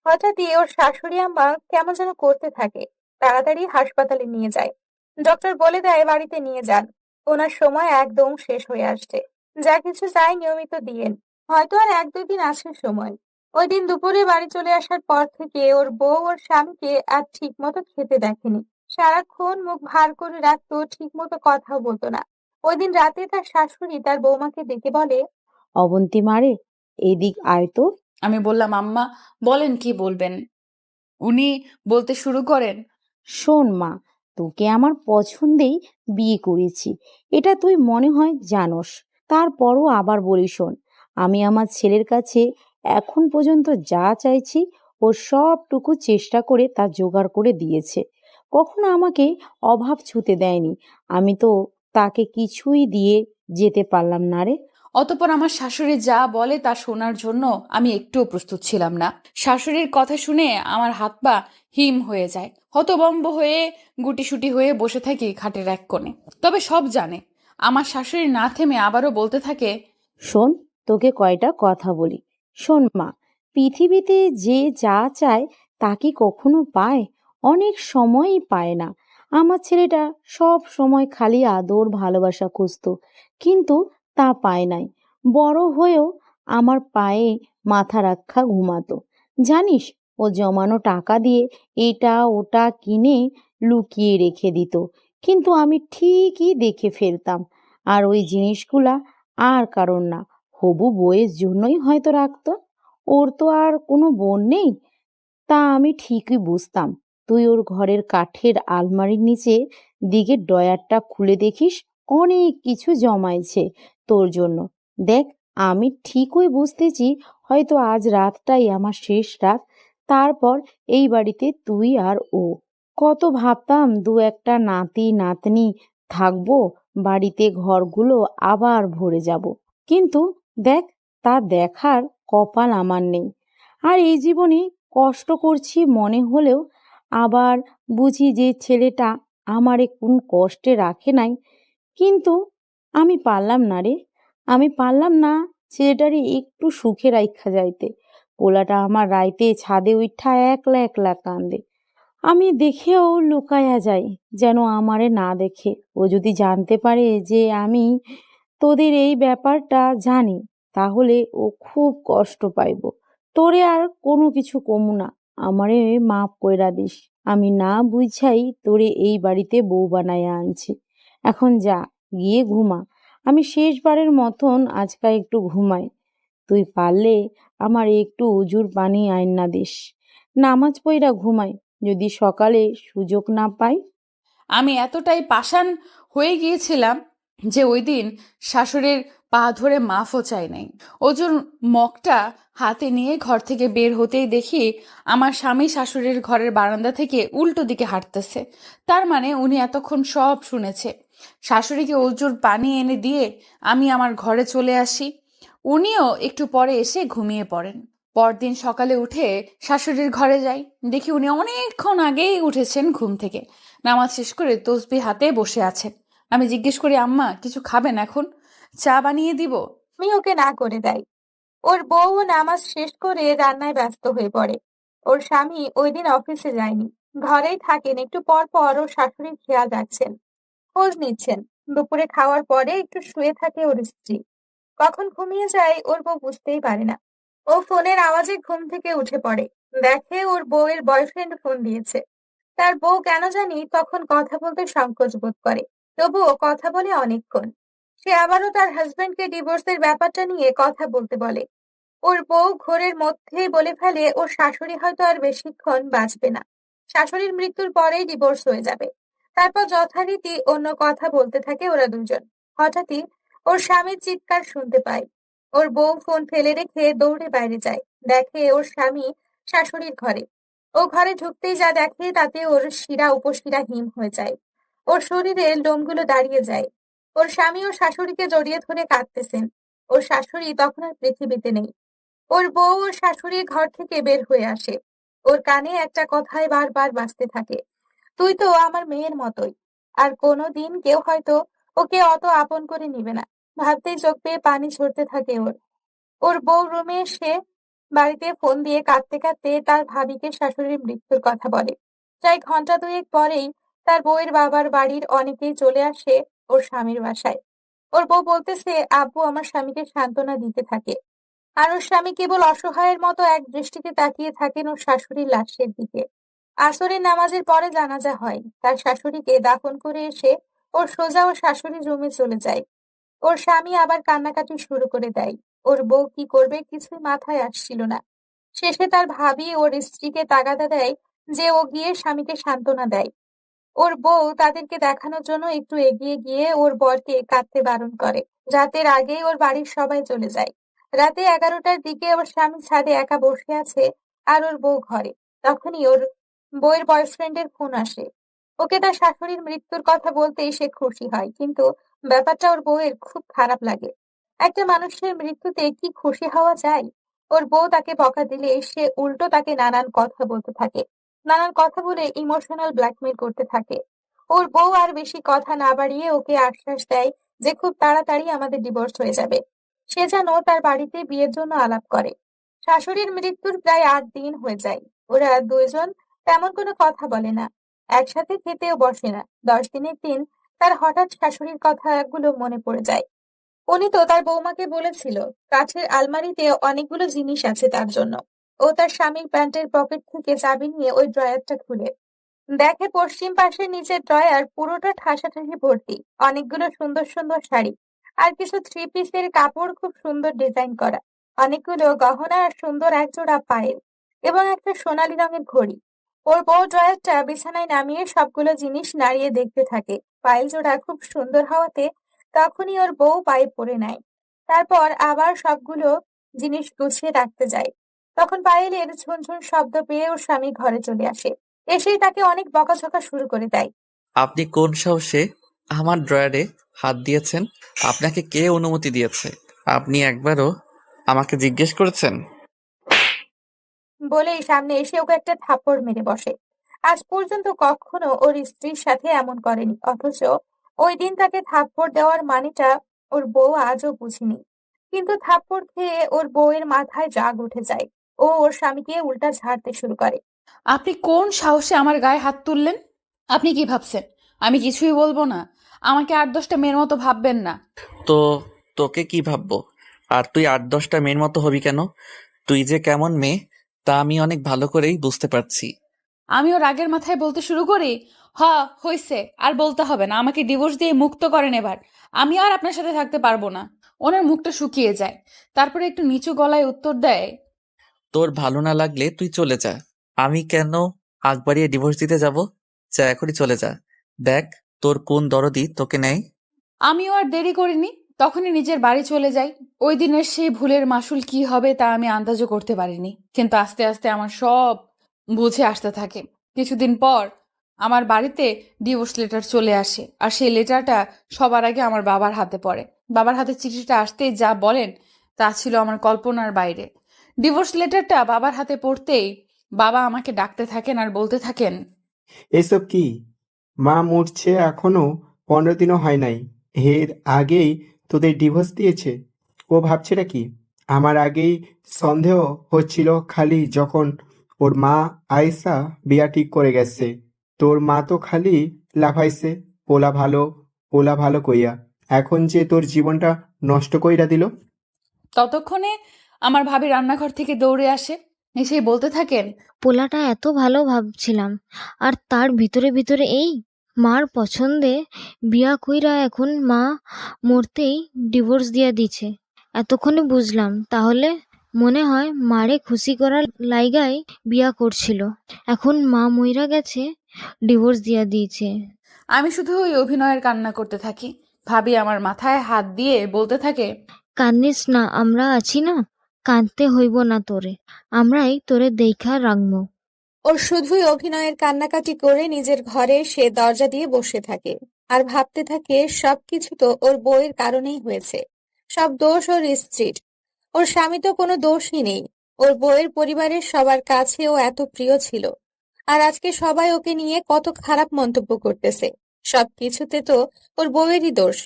হঠাৎই ওর শাশুড়ি আম্মা কেমন যেন করতে থাকে। তাড়াতাড়ি হাসপাতালে নিয়ে যায়। ডক্টর বলে দেয় বাড়িতে নিয়ে যান, ওনার সময় একদম শেষ হয়ে আসছে। যা কিছু চাই নিয়মিত দিয়েন, হয়তো আর 1-2 দিন আছে সময়। ওই দিন দুপুরে বাড়ি চলে আসার পর থেকে ওর বউ ওর স্বামীকে আর ঠিক মতো খেতে দেখেনি। সারাক্ষণ মুখ ভার করে রাখতো, ঠিক মতো কথাও বলতো না। ওই দিন রাতে তার শাশুড়ি তার বৌমাকে ডেকে বলে, অবন্তী মারে, এদিক আয় তো। আমি বললাম, আম্মা বলেন কি বলবেন। উনি বলতে শুরু করেন, শোন মা, তোকে আমার পছন্দেই বিয়ে করেছি, এটা তুই মনে হয় জানোস। তারপরও আবার বলি শোন, আমি আমার ছেলের কাছে এখন পর্যন্ত যা চাইছি ও সবটুকু চেষ্টা করে তা জোগাড় করে দিয়েছে, কখনো আমাকে অভাব ছুতে দেয়নি। আমি তো তাকে কিছুই দিয়ে যেতে পারলাম না রে। অতঃপর আমার শাশুড়ি যা বলে তা শোনার জন্য আমি একটুও প্রস্তুত ছিলাম না। শাশুড়ির কথা শুনে আমার হাত পা হিম হয়ে যায়। হতভম্ব হয়ে গুটিসুটি হয়ে বসে থাকি খাটের এক কোণে। তবে সব জানে। আমার শাশুড়ি না থেমে আবারও বলতে থাকে, শোন, তোকে কয়টা কথা বলি। শোন মা, পৃথিবীতে যে যা চায় তা কি কখনো পায়? অনেক সময়ই পায় না। আমার ছেলেটা সব সময় খালি আদর ভালোবাসা খুঁজতো, কিন্তু তা পায় নাই। বড় হয়েও আমার পায়ে মাথা রাখা ঘুমাতো। জানিস, ও জমানো টাকা দিয়ে এটা ওটা কিনে লুকিয়ে রেখে দিত, কিন্তু আমি ঠিকই দেখে ফেলতাম। আর ওই জিনিসগুলা আর কারণ না, হবু বউয়ের জন্যই হয়তো রাখতো। ওর তো আর কোনো বোন নেই, তা আমি ঠিকই বুঝতাম। তুই ওর ঘরের কাঠের আলমারির নিচে দিকে ডয়ারটা খুলে দেখিস, অনেক কিছু জমাইছে তোর জন্য। দেখ, আমি ঠিকই বুঝতেছি হয়তো আজ রাতটাই আমার শেষ রাত। তারপর এই বাড়িতে তুই আর ও। কত ভাবতাম দু একটা নাতি নাতনি থাকবো, বাড়িতে ঘরগুলো আবার ভরে যাব, কিন্তু দেখ, তা দেখার কপাল আমার নেই। আর এই জীবনে কষ্ট করছি মনে হলেও আবার বুঝি যে ছেলেটা আমারে কোন কষ্টে রাখে নাই। কিন্তু আমি পারলাম না রে, আমি পারলাম না ছেলেটারে একটু সুখে রাইখা যাইতে। পোলাটা আমার রাইতে ছাদে উঠা একলা একলা কান্দে। আমি দেখেও লুকায়া যাই, যেন আমারে না দেখে। ও যদি জানতে পারে যে আমি তোদের এই ব্যাপারটা জানি, তাহলে ও খুব কষ্ট পাইব। তোরে আর কোনো কিছু কমু না, আমারে মাফ কইরা দিস। আমি না বুঝাই তোরে এই বাড়িতে বউ বানাইয়া আনছি। এখন যা, গিয়ে ঘুমা। আমি শেষবারের মতন আজকা একটু ঘুমাই। তুই পারলে আমার একটু উজুর পানি আইন্না দিস। নামাজ পইরা ঘুমাই, যদি সকালে সুযোগ না পাই। আমি এতটাই পাষাণ হয়ে গিয়েছিলাম যে ওই দিন শাশুড়ির পা ধরে মাফও চাই নাই। ওজন মগটা হাতে নিয়ে ঘর থেকে বের হতেই দেখি আমার স্বামী শাশুড়ির ঘরের বারান্দা থেকে উল্টো দিকে হাঁটতেছে। তার মানে উনি এতক্ষণ সব শুনেছে। শাশুড়িকে অজুর পানি এনে দিয়ে আমি আমার ঘরে চলে আসি। উনিও একটু পরে এসে ঘুমিয়ে পড়েন। পরদিন সকালে উঠে শাশুড়ির ঘরে যাই, দেখি উনি অনেকক্ষণ আগেই উঠেছেন ঘুম থেকে। নামাজ শেষ করে তসবিহ হাতে বসে আছেন। আমি জিজ্ঞেস করি, আম্মা কিছু খাবেন এখন? চা বানিয়ে দিব? আমি ওকে না করে দেয়। ওর বউ নামাজ শেষ করে রান্নায় ব্যস্ত হয়ে পড়ে। ওর স্বামী ওই দিন অফিসে যায়নি, ঘরেই থাকেন। একটু পর পর ওর শাশুড়ির খেয়াল রাখছেন, খোঁজ নিচ্ছেন। দুপুরে খাওয়ার পরে একটু শুয়ে থাকে ওর স্ত্রী। কখন ঘুমিয়ে যায় ওর বউ বুঝতেই পারে না। ও ফোনের আওয়াজে ঘুম থেকে উঠে পড়ে, দেখে ওর বউয়ের বয়ফ্রেন্ড ফোন দিয়েছে। তার বউ কেন জানি তখন কথা বলতে সংকোচ বোধ করে, তবুও কথা বলে অনেকক্ষণ। সে আবারও তার হাজবেন্ডকে ডিভোর্সের ব্যাপারটা নিয়ে কথা বলতে বলে। ওর বউ ঘোরের মধ্যেই বলে ফেলে ওর শাশুড়ি হয়তো আর বেশিক্ষণ বাঁচবে না, শাশুড়ির মৃত্যুর পরেই ডিভোর্স হয়ে যাবে। তারপর যথারীতি অন্য কথা বলতে থাকে ওরা দুজন। হঠাৎই ওর স্বামীর চিৎকার শুনতে পায়। ওর বউ ফোন ফেলে রেখে দৌড়ে বাইরে যায়, দেখে ওর স্বামী শাশুড়ির ঘরে। ও ঘরে ঢুকতেই যা দেখে তাতে ওর শিরা উপশিরা হিম হয়ে যায়। ওর শরীরের লোমগুলো দাঁড়িয়ে যায়। ওর স্বামী ওর শাশুড়িকে জড়িয়ে ধরে কাঁদতেছেন। ওর শাশুড়ি তখন আর পৃথিবীতে নেই। ওর বউ ওর শাশুড়ির ঘর থেকে বের হয়ে আসে। ওর কানে একটা কথাই বারবার বাজতে থাকে, তুই তো আমার মেয়ের মতোই। আর কোনোদিন কেউ হয়তো ওকে অত আপন করে নিবে না। ভাবতেই চোখ বেয়ে পানি ঝরতে থাকে ওর। ওর বউ রুমে এসে বাড়িতে ফোন দিয়ে কাঁদতে কাঁদতে তার ভাবিকে শাশুড়ির মৃত্যুর কথা বলে। প্রায় ঘন্টা দুয়েক পরেই তার বউয়ের বাবার বাড়ির অনেকেই চলে আসে ওর স্বামীর বাসায়। ওর বউ বলতেছে, আব্বু আমার স্বামীকে সান্ত্বনা দিতে থাকে। আর ওর স্বামী কেবল অসহায়ের মতো এক দৃষ্টিতে তাকিয়ে থাকেন ওর শাশুড়ির লাশের দিকে। আসরের নামাজের পরে জানাজা হয়। তার শাশুড়িকে দাফন করে এসে ওর সোজা ওর শাশুড়ির রুমে চলে যায়। ওর স্বামী আবার কান্নাকাটি শুরু করে দেয়। ওর বউ কি করবে কিছুই মাথায় আসছিল না। শেষে তার ভাবি ওর স্ত্রীকে তাগাদা দেয় যে ও গিয়ে স্বামীকে সান্ত্বনা দেয়। ওর বউ তাদেরকে দেখানোর জন্য একটু এগিয়ে গিয়ে ওর বরকে কাঁদতে বারণ করে। রাতের আগেই ওর বাড়ির সবাই চলে যায়। রাতে 11টার দিকে ওর স্বামী ছাদে একা বসে আছে আর ওর বউ ঘরে। তখনই ওর বউয়ের বয়ফ্রেন্ডের ফোন আসে। ওকে তার শাশুড়ির মৃত্যুর কথা বলতেই সে খুশি হয়, কিন্তু ব্যাপারটা ওর বউয়ের খুব খারাপ লাগে। একটা মানুষের মৃত্যুতে কি খুশি হওয়া যায়? ওর বউ তাকে বকা দিলে সে উল্টো তাকে নানান কথা বলতে থাকে, নানান কথা বলে ইমোশনাল ব্ল্যাকমেল করতে থাকে। ওর বউ আর বেশি কথা না বাড়িয়ে ওকে আশ্বাস দেয় যে খুব তাড়াতাড়ি আমাদের ডিভোর্স হয়ে যাবে। সে যেন তার বাড়িতে বিয়ের জন্য আলাপ করে। শাশুড়ির মৃত্যুর প্রায় 8 দিন হয়ে যায়। ওরা দুইজন তেমন কোনো কথা বলে না, একসাথে খেতেও বসে না। 10 দিনের দিন তার হঠাৎ শাশুড়ির কথাগুলো মনে পড়ে যায়। উনি তো তার বৌমাকে বলেছিল কাঠের আলমারিতে অনেকগুলো জিনিস আছে তার জন্য। ও তার স্বামীর প্যান্টের পকেট থেকে চাবি নিয়ে ওই ড্রয়ারটা খুলে দেখে পশ্চিম পাশের নিচের ড্রয়ার পুরোটা ঠাসাঠাসি ভর্তি, অনেকগুলো সুন্দর সুন্দর শাড়ি আর কিছু 3 পিসের কাপড় খুব সুন্দর ডিজাইন করা, অনেকগুলো গহনা আর সুন্দর একজোড়া পায়েল এবং একটা সোনালী রঙের ঘড়ি। ওর বউ ড্রয়ারটা বিছানায় নামিয়ে সবগুলো জিনিস নাড়িয়ে দেখতে থাকে। পায়েল জোড়া খুব সুন্দর হওয়াতে তখনই ওর বউ পায়ে পড়ে নেয়। তারপর আবার সবগুলো জিনিস গুছিয়ে রাখতে যায়। তখন পায়েলের ঝুনঝুন শব্দ পেয়ে ওর স্বামী ঘরে চলে আসে। এসেই তাকে অনেক বকাঝকা শুরু করে দেয়। আপনি কোন সাহসে আমার ড্রয়ারে হাত দিয়েছেন? আপনাকে কে অনুমতি দিয়েছে? আপনি একবারও আমাকে জিজ্ঞেস করেছেন? বলেই সামনে এসে ওকে একটা থাপ্পড় মেরে বসে। আজ পর্যন্ত কখনো ওর স্ত্রীর সাথে এমন করেনি, অথচ ওই দিন তাকে থাপ্পড় দেওয়ার মানেটা ওর বউ আজও বুঝেনি। কিন্তু থাপ্পড় খেয়ে ওর বউয়ের মাথায় রাগ উঠে যায়। ও ওর স্বামীকে উল্টা ঝাড়তে শুরু করে। আপনি কোন সাহসে আমার গায়ে হাত তুললেন? আপনি কি ভাবছেন আমি কিছুই বলবো না? আমাকে 8-10টা মেয়ের মতো ভাববেন না। তো তোকে কি ভাববো? আর তুই 8-10টা মেয়ের মতো হবি কেন? তুই যে কেমন মেয়ে তা আমি অনেক ভালো করেই বুঝতে পারছি। আমিও রাগের মাথায় বলতে শুরু করি, হইছে, আর বলতে হবে না, আমাকে ডিভোর্স দিয়ে মুক্ত করেন এবার। আমি আর আপনার সাথে থাকতে পারবো না। ওনার মুখটা শুকিয়ে যায়, তারপরে একটু নিচু গলায় উত্তর দেয়, তোর ভালো না লাগলে তুই চলে যা। আমি কেন আগ বাড়িয়ে ডিভোর্স দিতে যাব? যা, এখনই চলে যা। দেখ তোর কোন দরদি তোকে নেয়। আমিও আর দেরি করিনি, তখনই নিজের বাড়ি চলে যাই। ওই দিনের সেই ভুলের মাসুল কি হবে তা আমি আন্দাজও করতে পারিনি, কিন্তু আস্তে আস্তে আমার সব বুঝে আসতে থাকে। কিছুদিন পর আমার বাড়িতে ডিভোর্স লেটার চলে আসে, আর সেই লেটারটা সবার আগে আমার বাবার হাতে পড়ে। বাবার হাতে চিঠিটা আসতেই যা বলেন তা ছিল আমার কল্পনার বাইরে। ডিভোর্স লেটারটা বাবার হাতে পড়তেই বাবা আমাকে ডাকতে থাকেন আর বলতে থাকেন, এসব কি? মা মরছে এখনো 15 দিনও হয় নাই, এর আগেই তোদের ডিভোর্স দিয়েছে? ও ভাবছেটা কি? আমার আগেই সন্দেহ হচ্ছিল খালি যখন ওর মা আয়েশা বিয়া ঠিক করে গেছে। তোর মা তো খালি লাফাইছে, পোলা ভালো কইয়া। এখন যে তোর জীবনটা নষ্ট কইরা দিল। ততক্ষণে আমার ভাবি রান্নাঘর থেকে দৌড়ে আসে, এসেই বলতে থাকেন, পোলাটা এত ভালো ভাবছিলাম, আর তার ভিতরে ভিতরে এই মার পছন্দে বিয়া কইরা এখন মা মরতেই ডিভোর্স দিয়া দিছে। এতক্ষণে বুঝলাম, তাহলে মনে হয় মারে খুশি করার লাইগাই বিয়া করছিল। এখন মা মইরা গেছে, ডিভোর্স দিয়া দিয়েছে। আমি শুধু ওই অভিনয়ের কান্না করতে থাকি। ভাবি আমার মাথায় হাত দিয়ে বলতে থাকে, কান্দিস না, আমরা আছি না, কাঁদতে হইব না তোরে, আমরাই তোরে দেইখা রাখবো। ওর শুধুই অভিনয়ের কান্নাকাটি করে নিজের ঘরে সে দরজা দিয়ে বসে থাকে আর ভাবতে থাকে সবকিছু তো ওর বউয়ের কারণেই হয়েছে। সব দোষ ওর স্ত্রীর। ওর স্বামী তো কোনো দোষই নেই। ওর বউয়ের পরিবারের সবার কাছে ও এত প্রিয় ছিল, আর আজকে সবাই ওকে নিয়ে কত খারাপ মন্তব্য করতেছে। সবকিছুতে তো ওর বউয়েরই দোষ।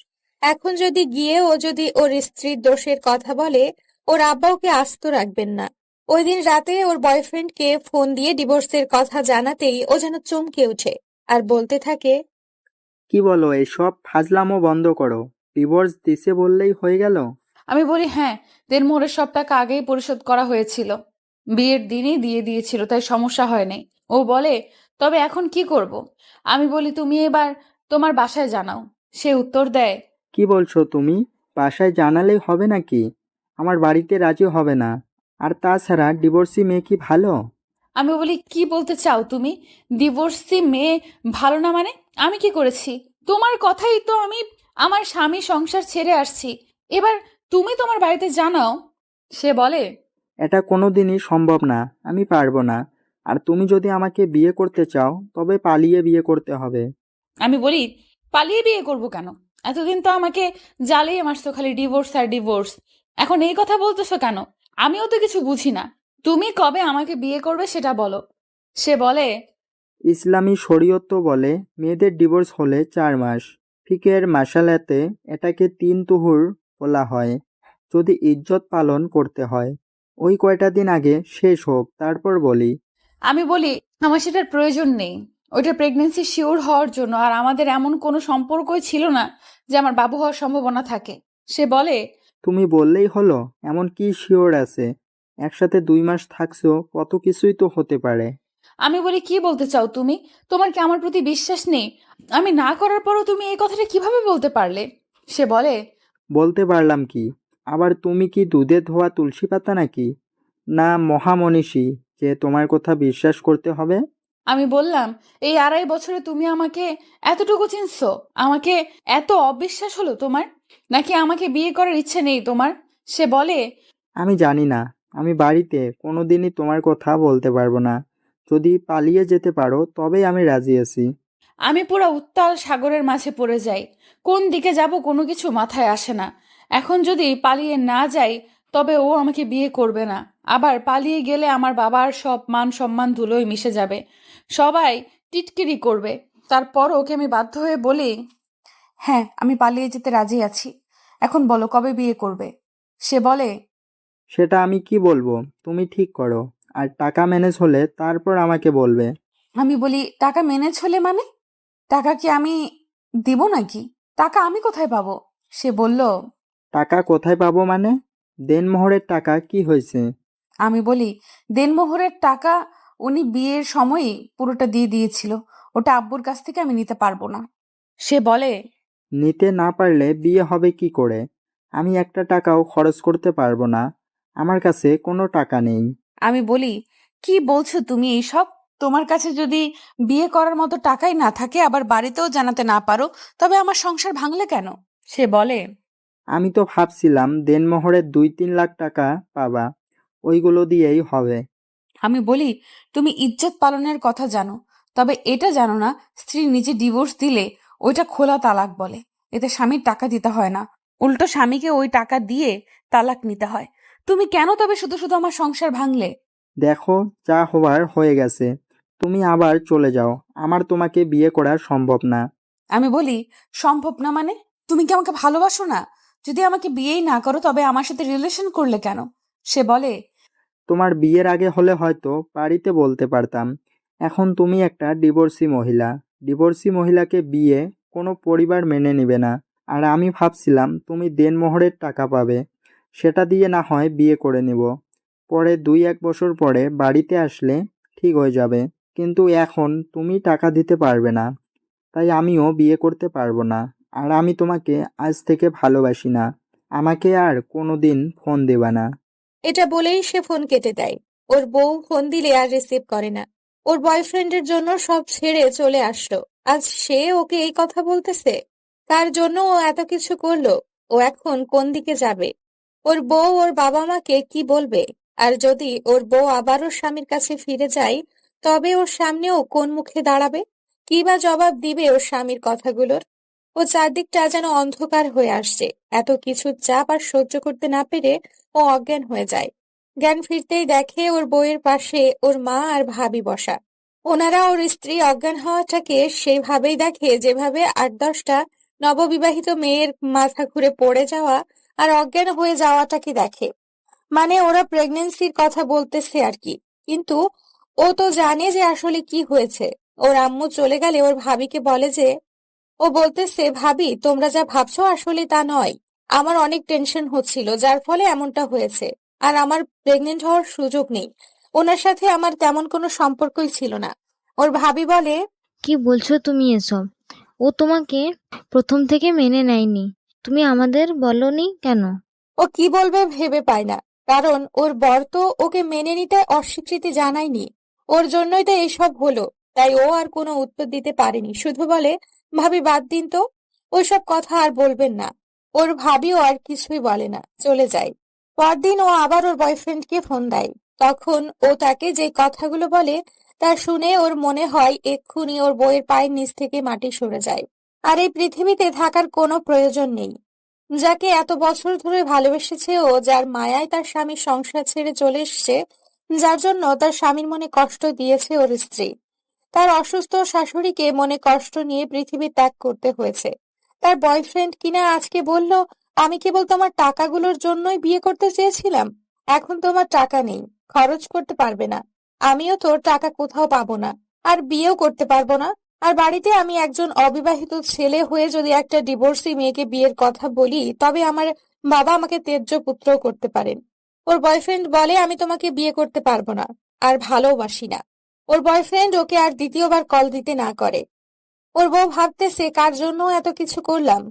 এখন যদি গিয়ে ও যদি ওর স্ত্রীর দোষের কথা বলে, ওর আব্বা ওকে আস্ত রাখবেন না। ওই দিন রাতে ওর বয়ফ্রেন্ডকে ফোন দিয়ে ডিভোর্সের কথা জানাতেই ও যেন চমকে ওঠে আর বলতে থাকে, কি বলো, এসব ফাজলামো বন্ধ করো। ডিভোর্স দিছে বললেই হয়ে গেল? আমি বলি হ্যাঁ, দেড়মোহরের সব টাকা আগেই পরিশোধ করা হয়েছিল, বিয়ের দিনই দিয়ে দিয়েছিল, তাই সমস্যা হয় নাই। ও বলে, তবে এখন কি করব? আমি বলি, তুমি এবার তোমার বাসায় জানাও। সে উত্তর দেয়, কি বলছো তুমি? বাসায় জানালেই হবে নাকি? আমার বাড়িতে রাজি হবে না। আর তাছাড়া ডিভোর্সি মেয়ে কি ভালো? আমি বলি, কি বলতে চাও তুমি? ডিভোর্সি মেয়ে ভালো না মানে? আমি কি করেছি? তোমার কথাই তো আমি আমার স্বামী সংসার ছেড়ে আসছি, এবার তুমি তোমার বাড়িতে জানাও। সে বলে, এটা কোনোদিনই সম্ভব না, আমি পারবো না। আর তুমি যদি আমাকে বিয়ে করতে চাও তবে পালিয়ে বিয়ে করতে হবে। আমি বলি, পালিয়ে বিয়ে করব কেন? এতদিন তো আমাকে জ্বালিয়ে মারছো খালি ডিভোর্স আর ডিভোর্স, এখন এই কথা বলতেছো কেন? আমিও তো কিছু বুঝি না, তুমি কবে আমাকে বিয়ে করবে সেটা বলো। সে বলে, ইসলামী শরীয়ত তো বলে মেয়েদের ডিভোর্স হলে 4 মাস। ফিকের মাসালাতে এটাকে 3 তুহুর বলা হয়, যদি ইজ্জত পালন করতে হয়। ওই কয়টা দিন আগে শেষ হোক, তারপর বলি। আমি বলি, আমার সেটার প্রয়োজন নেই, ওইটা প্রেগনেন্সি শিওর হওয়ার জন্য, আর আমাদের এমন কোনো সম্পর্কই ছিল না যে আমার বাবু হওয়ার সম্ভাবনা থাকে। সে বলে, তুমি বললেই হলো, এমন কি শিওর আছে? একসাথে 2 মাস থাকছো, কত কিছুই তো হতে পারে। আমি বলি, কি বলতে চাও তুমি? তোমার কি আমার প্রতি বিশ্বাস নেই? আমি না করার পরও তুমি এই কথাটা কিভাবে বলতে পারলে? সে বলে, বলতে পারলাম কি? আবার তুমি কি দুধে ধোয়া তুলসী পাতা নাকি? না মহামনীষী যে তোমার কথা বিশ্বাস করতে হবে? আমি বললাম, এই 2.5 বছরে তুমি আমাকে এতটুকু চিনছো? আমাকে এত অবিশ্বাস হলো তোমার? নাকি আমাকে বিয়ে করার ইচ্ছে নেই তোমার? সে বলে, আমি জানি না, আমি বাড়িতে কোনোদিনই তোমার কথা বলতে পারবো না। যদি পালিয়ে যেতে পারো তবেই আমি রাজি আছি। আমি পুরো উত্তাল সাগরের মাঝে পড়ে যাই, কোন দিকে যাব কোনো কিছু মাথায় আসে না। এখন যদি পালিয়ে না যাই তবে ও আমাকে বিয়ে করবে না, আবার পালিয়ে গেলে আমার বাবার সব মান সম্মান ধুলোয় মিশে যাবে, সবাই টিটকিরি করবে। তারপর ওকে আমি বাধ্য হয়ে বলি, হ্যাঁ, আমি পালিয়ে যেতে রাজি আছি, এখন বলো কবে বিয়ে করবে? সে বলে, সেটা আমি কি বলবো, তুমি ঠিক করো। আর টাকা ম্যানেজ হলে তারপর আমাকে বলবে। আমি বলি, টাকা ম্যানেজ হলে মানে? টাকা কি আমি দিব নাকি? টাকা আমি কোথায় পাবো? সে বলল, টাকা কোথায় পাবো মানে? দেনমোহরের টাকা কি হয়েছে? আমি বলি, দেনমোহরের টাকা উনি বিয়ের সময়ই পুরোটা দিয়ে দিয়েছিল, ওটা আব্বুর কাছ থেকে আমি নিতে পারবো না। সে বলে, নিতে না পারলে বিয়ে হবে কি করে? আমি একটা টাকাও খরচ করতে পারবো না, আমার কাছে কোনো টাকা নেই। আমি বলি, কি বলছো তুমি এইসব? তোমার কাছে যদি বিয়ে করার মতো টাকাই না থাকে, আবার বাড়িতেও জানাতে না পারো, তবে আমার সংসার ভাঙলে কেন? সে বলে, আমি তো ভাবছিলাম দেনমোহরের 2-3 লাখ টাকা পাবা, ওইগুলো দিয়েই হবে। আমি বলি, তুমি ইজ্জত পালনের কথা জানো, তবে এটা জানো না স্ত্রী নিজে ডিভোর্স দিলে ওইটা খোলা তালাক বলে। এতে স্বামীর টাকা দিতে হয় না, উল্টো স্বামীকে ওই টাকা দিয়ে তালাক নিতে হয়। তুমি কেন তবে শুধু শুধু আমার সংসার ভাঙলে? দেখো, যা হবার হয়ে গেছে, তুমি আবার চলে যাও, আমার তোমাকে বিয়ে করা সম্ভব না। আমি বলি, সম্ভব না মানে? তুমি কি আমাকে ভালোবাসো না? যদি আমাকে বিয়েই না করো তবে আমার সাথে রিলেশন করলে কেন? সে বলে, তোমার বিয়ের আগে হলে হয়তো বাড়িতে বলতে পারতাম, এখন তুমি একটা ডিভোর্সি মহিলা। ডিভোর্সি মহিলাকে বিয়ে কোনো পরিবার মেনে নেবে না। আর আমি ভাবছিলাম তুমি দেনমোহরের টাকা পাবে, সেটা দিয়ে না হয় বিয়ে করে নিব, পরে 2-1 বছর পরে বাড়িতে আসলে ঠিক হয়ে যাবে। কিন্তু এখন তুমি টাকা দিতে পারবে না, তাই আমিও বিয়ে করতে পারবো না। আর আমি তোমাকে আজ থেকে ভালোবাসি না, আমাকে আর কোনোদিন ফোন দেবা না। এটা বলেই সে ফোন কেটে দেয়। ওর বউ ফোন দিলে আর রিসিভ করে না। ওর বয়ফ্রেন্ডের জন্য সব ছেড়ে চলে আসলো, আজ সে ওকে এই কথা বলতেছে। তার জন্য ও এত কিছু করলো, ও এখন কোন দিকে যাবে? ওর বউ ওর বাবা মাকে কি বলবে? আর যদি ওর বউ আবার ওর স্বামীর কাছে ফিরে যায়, তবে ওর সামনেও কোন মুখে দাঁড়াবে? কি বা জবাব দিবে ওর স্বামীর কথাগুলোর? ও চারদিকটা যেন অন্ধকার হয়ে আসছে। এত কিছু চাপ আর সহ্য করতে না পেরে ও অজ্ঞান হয়ে যায়। জ্ঞান ফিরতেই দেখে ওর বউয়ের পাশে ওর মা আর ভাবি বসা। ওনারা ওর স্ত্রী অজ্ঞান হওয়াটাকে সেইভাবেই দেখে যেভাবে 8-10টা নববিবাহিত মেয়ের মাথা ঘুরে পড়ে যাওয়া আর অজ্ঞান হয়ে যাওয়াটাকে দেখে। মানে ওরা প্রেগন্যান্সির কথা বলতেছে আর কি। কিন্তু ও তো জানে যে আসলে কি হয়েছে। ওর আম্মু চলে গেলে ওর ভাবিকে বলে যে, ও বলতেছে, ভাবি তোমরা যা ভাবছো আসলে তা নয়। আমার অনেক টেনশন হচ্ছিল যার ফলে এমনটা হয়েছে। আর আমার প্রেগনেন্ট হওয়ার সুযোগ নেই। ওনার সাথে আমার তেমন কোনো সম্পর্কই ছিল না। ওর ভাবি বলে, কি বলছো তুমি এসব? ও তোমাকে প্রথম থেকে মেনে নেয়নি, তুমি আমাদের বলনি কেন? ও কি বলবে ভেবে পায় না। কারণ ওর বর তো ওকে মেনে নিতে অস্বীকৃতি জানায়নি। ওর জন্যই তো এসব হলো। তাই ও আর কোনো উত্তর দিতে পারেনি, শুধু বলে, ভাবি বাদ দিন তো, ওইসব কথা আর বলবেন না। ওর ভাবিও আর কিছুই বলে না, চলে যায়। পরদিন ও আবার ওর বয়ফ্রেন্ডকে ফোন দেয়। তখন ও তাকে যে কথাগুলো বলে তা শুনে ওর মনে হয় এক্ষুনি ওর বউয়ের পায়ের নিচ থেকে মাটি সরে যায়। আর এই পৃথিবীতে থাকার কোনো প্রয়োজন নেই। যাকে এত বছর ধরে ভালোবেসেছে ও, যার মায়ায় তার স্বামীর সংসার ছেড়ে চলে এসেছে, যার জন্য তার স্বামীর মনে কষ্ট দিয়েছে ওর স্ত্রী, তার অসুস্থ শাশুড়িকে মনে কষ্ট নিয়ে পৃথিবী ত্যাগ করতে হয়েছে। তার বয়ফ্রেন্ড কিনা আজকে বলল, আমি কেবল তোমার টাকাগুলোর জন্যই বিয়ে করতে চেয়েছিলাম। এখন তোমার টাকা নেই, খরচ করতে পারবে না। আমিও তোর টাকা কোথাও পাবো না, আর বিয়েও করতে পারবো না। আর বাড়িতে আমি একজন অবিবাহিত ছেলে হয়ে যদি একটা ডিভোর্সি মেয়েকে বিয়ের কথা বলি, তবে আমার বাবা আমাকে ত্যায্য পুত্রও করতে পারেন। ওর বয়ফ্রেন্ড বলে, আমি তোমাকে বিয়ে করতে পারবো না, আর ভালোবাসি না। ওর বয়ফ্রেন্ড ওকে আর দ্বিতীয়বার কল দিতে না করে। ওর বউ ভাবতেছে, কার জন্য এত কিছু করলাম,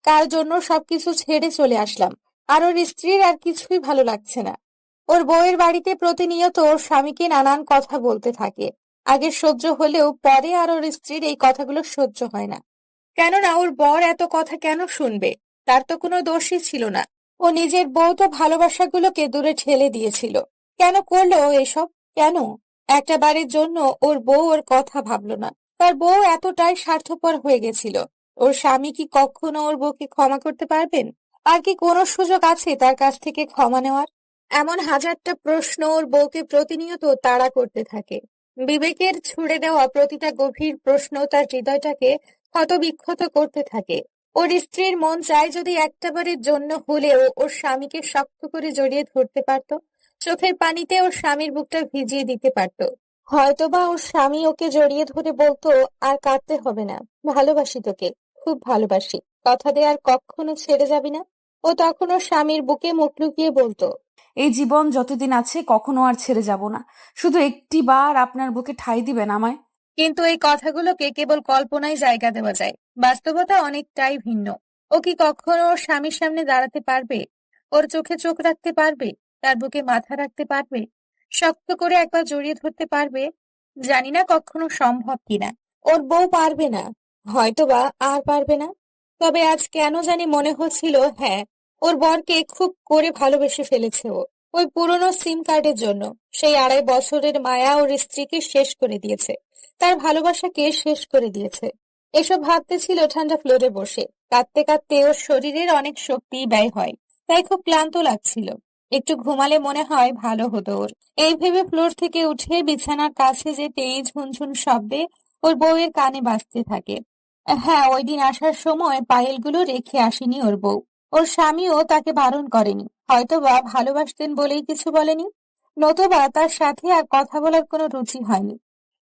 কার জন্য সবকিছু ছেড়ে চলে আসলাম। আর ওর স্ত্রীর আর কিছুই ভালো লাগছে না। ওর বউয়ের বাড়িতে প্রতিনিয়ত ওর স্বামীকে নানান কথা বলতে থাকে। আগে সহ্য হলেও পরে আর ওর স্ত্রীর এই কথাগুলো সহ্য হয় না। কেননা ওর বর এত কথা কেন শুনবে? তার তো কোনো দোষই ছিল না। ও নিজের বউ তো ভালোবাসাগুলোকে দূরে ঠেলে দিয়েছিল। কেন করলো ও এসব? কেন? একটা বাড়ির জন্য ওর বউ ওর কথা ভাবলো না। তার বউ এতটাই স্বার্থপর হয়ে গেছিল। ওর স্বামী কি কখনো ওর বউকে ক্ষমা করতে পারবেন? আর কি কোনো সুযোগ আছে তার কাছ থেকে ক্ষমা নেওয়ার? এমন হাজারটা প্রশ্ন ওর বউকে প্রতিনিয়ত তাড়া করতে থাকে। বিবেকের ছুড়ে দেওয়া প্রতিটা গভীর প্রশ্ন তার হৃদয়টাকে ক্ষতবিক্ষত করতে থাকে। ওর স্ত্রীর মন চায় যদি একটাবারের জন্য হলেও ওর স্বামীকে শক্ত করে জড়িয়ে ধরতে পারতো, চোখের পানিতে ওর স্বামীর বুকটা ভিজিয়ে দিতে পারতো। হয়তোবা ওর স্বামী ওকে জড়িয়ে ধরে বলতো, আর কাঁদতে হবে না, ভালোবাসি তোকে, খুব ভালোবাসি, কথা দে আর কখনো ছেড়ে যাবি না। ও তখন ওর স্বামীর বুকে মুখ লুকিয়ে বলতো, এই জীবন যতদিন আছে কখনো আর ছেড়ে যাব না, শুধু একটি বার আপনার বুকে ঠাঁই দিবেন আমায়। কিন্তু এই কথাগুলোকে কেবল কল্পনায় জায়গা দেওয়া যায়, বাস্তবতা অনেকটাই ভিন্ন। ও কি কখনো ওর স্বামীর সামনে দাঁড়াতে পারবে? ওর চোখে চোখ রাখতে পারবে? তার বুকে মাথা রাখতে পারবে, শক্ত করে একবার জড়িয়ে ধরতে পারবে? জানি না কখনো সম্ভব কিনা। ওর বউ পারবে না, হয়তোবা আর পারবে না। তবে আজ কেন জানি মনে হচ্ছিল, হ্যাঁ, ওর বরকে খুব করে ভালোবেসে ফেলেছে ও। ওই পুরনো সিম কার্ডের জন্য সেই 2.5 বছরের মায়া ওর স্ত্রীকে শেষ করে দিয়েছে, তার ভালোবাসাকে শেষ করে দিয়েছে। এসব ভাবতে ছিল ঠান্ডা ফ্লোরে বসে। কাঁদতে কাঁদতে ওর শরীরের অনেক শক্তি ব্যয় হয়, তাই খুব ক্লান্ত লাগছিল। একটু ঘুমালে মনে হয় ভালো হতো ওর। এই ভেবে ফ্লোর থেকে উঠে বিছানার কাছে যেতেই ঝুনঝুন শব্দে ওর বউয়ের কানে বাজতে থাকে। হ্যাঁ, ওই দিন আসার সময় পায়েলগুলো রেখে আসেনি ওর বউ। ওর স্বামীও তাকে বারণ করেনি, হয়তোবা ভালোবাসতেন বলেই কিছু বলেনি, নতুবা তার সাথে আর কথা বলার কোনো রুচি হয়নি,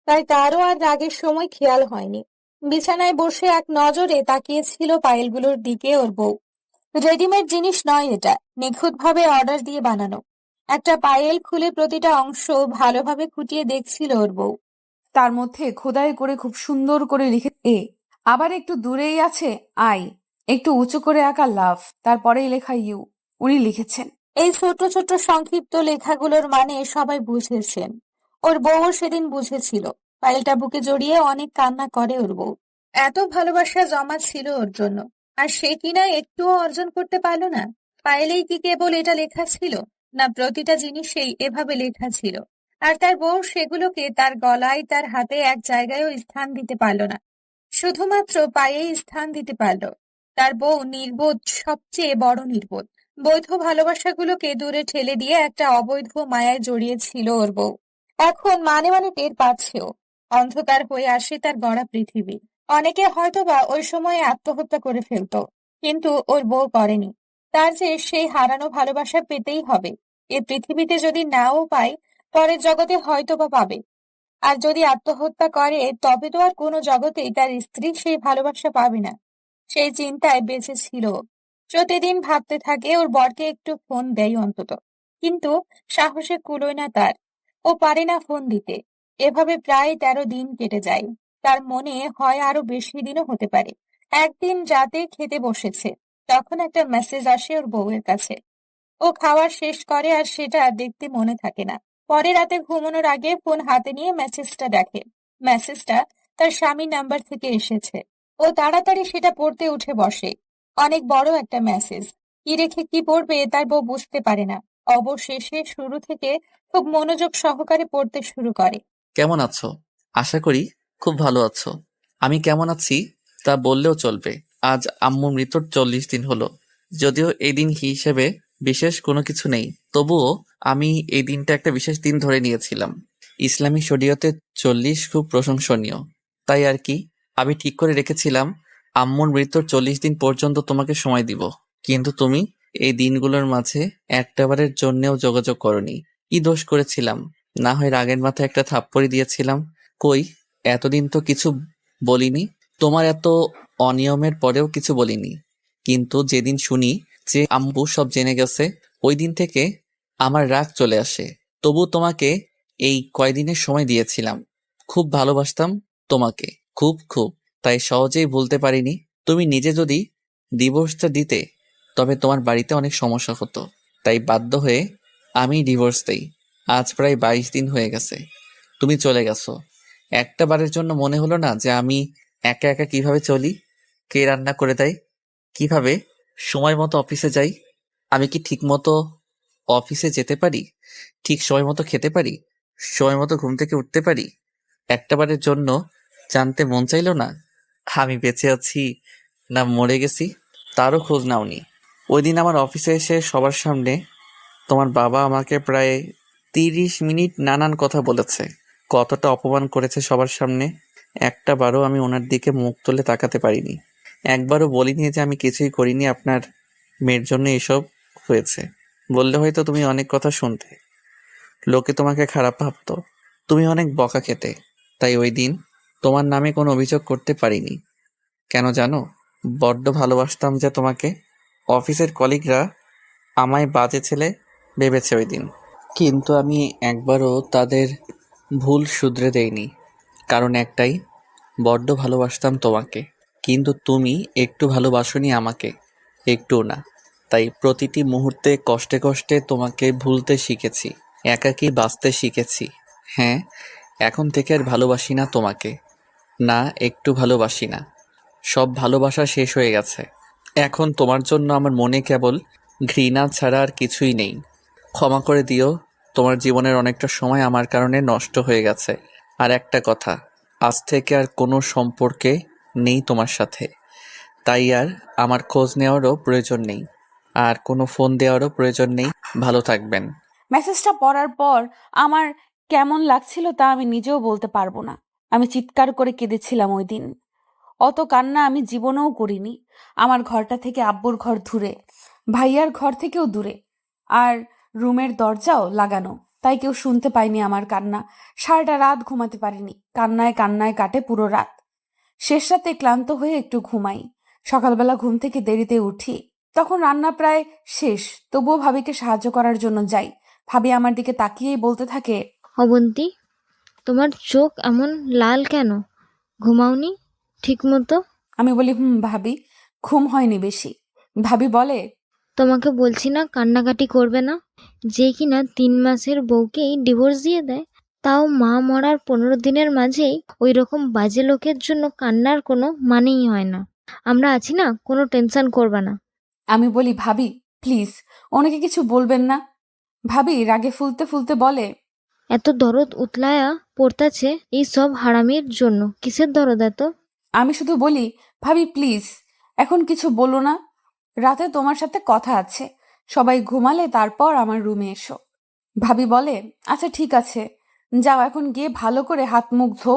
তাই তারও আর রাগের সময় খেয়াল হয়নি। বিছানায় বসে এক নজরে তাকিয়েছিল পায়েলগুলোর দিকে ওর বউ। রেডিমেড জিনিস নয় এটা, নিখুঁতভাবে অর্ডার দিয়ে বানানো। একটা পায়েল খুলে প্রতিটা অংশ ভালোভাবে খুঁটিয়ে দেখছিল ওর বউ। তার মধ্যে খোদাই করে খুব সুন্দর করে লিখে আবার একটু দূরেই আছে আই, একটু উঁচু করে আঁকা লাভ, তারপরেই লেখা ইউ। উনি লিখেছেন। এই ছোট ছোট সংক্ষিপ্ত লেখাগুলোর মানে সবাই বুঝেছেন, ওর বউও সেদিন বুঝেছিল। পায়েলটা বুকে জড়িয়ে অনেক কান্না করে ওর বউ। এত ভালোবাসা জমা ছিল ওর জন্য, আর সে কিনা একটুও অর্জন করতে পারলো না। পায়েলেই কি কেবল এটা লেখা ছিল, না প্রতিটা জিনিসেই এভাবে লেখা ছিল? আর তার বউ সেগুলোকে তার গলায়, তার হাতে এক জায়গায়ও স্থান দিতে পারলো না, শুধুমাত্র পায়েই স্থান দিতে পারলো। তার বউ নির্বোধ, সবচেয়ে বড় নির্বোধ। বৈধ ভালোবাসাগুলোকে দূরে ঠেলে দিয়ে একটা অবৈধ মায়ায় জড়িয়েছিল ওর বউ। এখন মানে মানে টের পাচ্ছেও, অন্ধকার হয়ে আসে তার গড়া পৃথিবী। অনেকে হয়তোবা ওই সময়ে আত্মহত্যা করে ফেলতো, কিন্তু ওর বউ করেনি। তার যে সেই হারানো ভালোবাসা পেতেই হবে। এ পৃথিবীতে যদি নাও পায়, পরের জগতে হয়তোবা পাবে। আর যদি আত্মহত্যা করে, তবে তো আর কোনো জগতেই তার স্ত্রী সেই ভালোবাসা পাবে না। সেই চিন্তায় বেঁচে ছিল ও। প্রতিদিন ভাবতে থাকে ওর বরকে একটু ফোন দেয় অন্তত, কিন্তু সাহসে কুলোয় না তার। ও পারে না ফোন দিতে। এভাবে প্রায় 13 দিন কেটে যায়। তার মনে হয় আরো বেশি দিনও হতে পারে। একদিন রাতে খেতে বসেছে, তখন একটা মেসেজ আসে ওর বউয়ের কাছে। ও খাওয়া শেষ করে আর সেটা দেখতে মনে থাকে না। পরে রাতে ঘুমানোর আগে ফোন হাতে নিয়ে মেসেজটা দেখে। মেসেজটা তার স্বামীর নাম্বার থেকে এসেছে। ও তাড়াতাড়ি সেটা পড়তে উঠে বসে। অনেক বড় একটা মেসেজ। কি রেখে কি পড়বে তার বউ বুঝতে পারে না। অবশেষে শুরু থেকে খুব মনোযোগ সহকারে পড়তে শুরু করে। কেমন আছো? আশা করি খুব ভালো আছো। আমি কেমন আছি তা বললেও চলবে। আজ আম্মু মৃত্যুর 40 দিন হলো। যদিও এই দিন হিসেবে বিশেষ কোনো কিছু নেই, তবুও আমি এই দিনটা একটা বিশেষ দিন ধরে নিয়েছিলাম। ইসলামী শরীয়তে 40 খুব প্রশংসনীয়, তাই আর কি। আমি ঠিক করে রেখেছিলাম আম্মুর মৃত্যুর 40 দিন পর্যন্ত তোমাকে সময় দিব, কিন্তু তুমি এই দিনগুলোর মাঝে একটাবারের জন্যেও যোগাযোগ করনি। কি দোষ করেছিলাম? না হয় রাগের মাথায় একটা থাপ্পড়ি দিয়েছিলাম। কই, এতদিন তো কিছু বলিনি। তোমার এত অনিয়মের পরেও কিছু বলিনি, কিন্তু যেদিন শুনি যে আম্মু সব জেনে গেছে, ওই দিন থেকে আমার রাগ চলে আসে। তবু তোমাকে এই কয়দিনের সময় দিয়েছিলাম। খুব ভালোবাসতাম তোমাকে, খুব খুব, তাই সহজেই ভুলতে পারিনি। তুমি নিজে যদি ডিভোর্সটা দিতে, তবে তোমার বাড়িতে অনেক সমস্যা হতো, তাই বাধ্য হয়ে আমি ডিভোর্স দেই। আজ প্রায় 22 দিন হয়ে গেছে তুমি চলে গেছো। একটা বারের জন্য মনে হলো না যে আমি একা একা কিভাবে চলি? কে রান্না করে দেয়? কিভাবে সময় মতো অফিসে যাই? আমি কি ঠিক মতো অফিসে যেতে পারি? ঠিক সময় মতো খেতে পারি? সময় মতো ঘুম থেকে উঠতে পারি? একটা বারের জন্য জানতে মন চাইলো না আমি বেঁচে আছি না মরে গেছি? তারও খোঁজ নাওনি। ওই দিন আমার অফিসে এসে সবার সামনে তোমার বাবা আমাকে প্রায় 30 মিনিট নানান কথা বলেছে। কতটা অপমান করেছে সবার সামনে। একটা বারও আমি ওনার দিকে মুখ তুলে তাকাতে পারিনি। একবারও বলিনি যে আমি কিছুই করিনি, আপনার মেয়ের জন্য এসব হয়েছে। বললে হয়তো তুমি অনেক কথা শুনতে, লোকে তোমাকে খারাপ ভাবতো, তুমি অনেক বকা খেতে। তাই ওই দিন তোমার নামে কোনো অভিযোগ করতে পারিনি। কেন জানো? বড্ড ভালোবাসতাম যে তোমাকে। অফিসের কলিগরা আমায় বাজে ছেলে ভেবেছে ওই দিন, কিন্তু আমি একবারও তাদের ভুল শুধরে দেইনি। কারণ একটাই, বড্ড ভালোবাসতাম তোমাকে। কিন্তু তুমি একটু ভালোবাসোনি আমাকে, একটু না। তাই প্রতিটি মুহূর্তে কষ্টে কষ্টে তোমাকে ভুলতে শিখেছি, একাকী বাঁচতে শিখেছি। হ্যাঁ, এখন থেকে আর ভালোবাসি না তোমাকে, না একটু ভালোবাসি না। সব ভালোবাসা শেষ হয়ে গেছে। এখন তোমার জন্য আমার মনে কেবল ঘৃণা ছাড়া আর কিছুই নেই। ক্ষমা করে দিও, তোমার জীবনের অনেকটা সময় আমার কারণে নষ্ট হয়ে গেছে। আর একটা কথা, আজ থেকে আর কোনো সম্পর্কে নেই তোমার সাথে, তাই আর আমার খোঁজ নেওয়ারও প্রয়োজন নেই, আর কোনো ফোন দেওয়ারও প্রয়োজন নেই। ভালো থাকবেন। মেসেজটা পড়ার পর আমার কেমন লাগছিল তা আমি নিজেও বলতে পারবো না। আমি চিৎকার করে কেঁদেছিলাম ওই দিন। অত কান্না আমি জীবনেও করিনি। আমার ঘরটা থেকে আব্বুর ঘর দূরে, ভাইয়ার ঘর থেকেও দূরে, আর রুমের দরজাও লাগানো, তাই কেউ শুনতে পায়নি আমার কান্না। সারাটা রাত ঘুমাতে পারিনি, কান্নায় কান্নায় কাটে পুরো রাত। শেষ রাতে ক্লান্ত হয়ে একটু ঘুমাই। সকালবেলা ঘুম থেকে দেরিতে উঠি, তখন রান্না প্রায় শেষ। তবুও ভাবিকে সাহায্য করার জন্য যাই। ভাবি আমার দিকে তাকিয়েই বলতে থাকে, অবন্তী, তোমার চোখ এমন লাল কেন? ঘুমাওনি ঠিক মতো? আমি বলি ভাবি, ঘুম হয়নি বেশি। ভাবি বলে, তোমাকে বলছি না কান্নাকাটি করবে না? যে কিনা 3 মাসের বউকেই ডিভোর্স দিয়ে দেয়, তাও মা মরার 15 দিনের মাঝেই ওই রকম বাজে লোকের জন্য কান্নার কোনো মানেই হয় না। আমরা আছি না, কোনো টেনশন করবে না। আমি বলি ভাবি প্লিজ ওনাকে কিছু বলবেন না। ভাবি রাগে ফুলতে ফুলতে বলে, এত দরদ উতলায়া পড়তাছে এই সব হারামির জন্য। কিসের দরদ এত? আমি শুধু বলি ভাবি প্লিজ এখন কিছু বলো না, রাতে তোমার সাথে কথা আছে, সবাই ঘুমালে তারপর আমার রুমে এসো। ভাবি বলে, আচ্ছা ঠিক আছে, যাও এখন গিয়ে ভালো করে হাত মুখ ধো,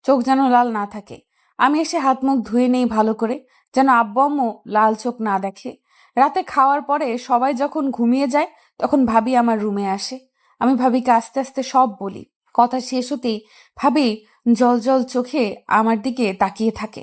চোখ যেন লাল না থাকে। আমি এসে হাত মুখ ধুয়ে নেই ভালো করে, যেন আব্বু আম্মু লাল চোখ না দেখে। রাতে খাওয়ার পরে সবাই যখন ঘুমিয়ে যায় তখন ভাবি আমার রুমে আসে। আমি ভাবিকে আস্তে আস্তে সব বলি। কথা শেষ হতেই ভাবি জল জল চোখে আমার দিকে তাকিয়ে থাকে,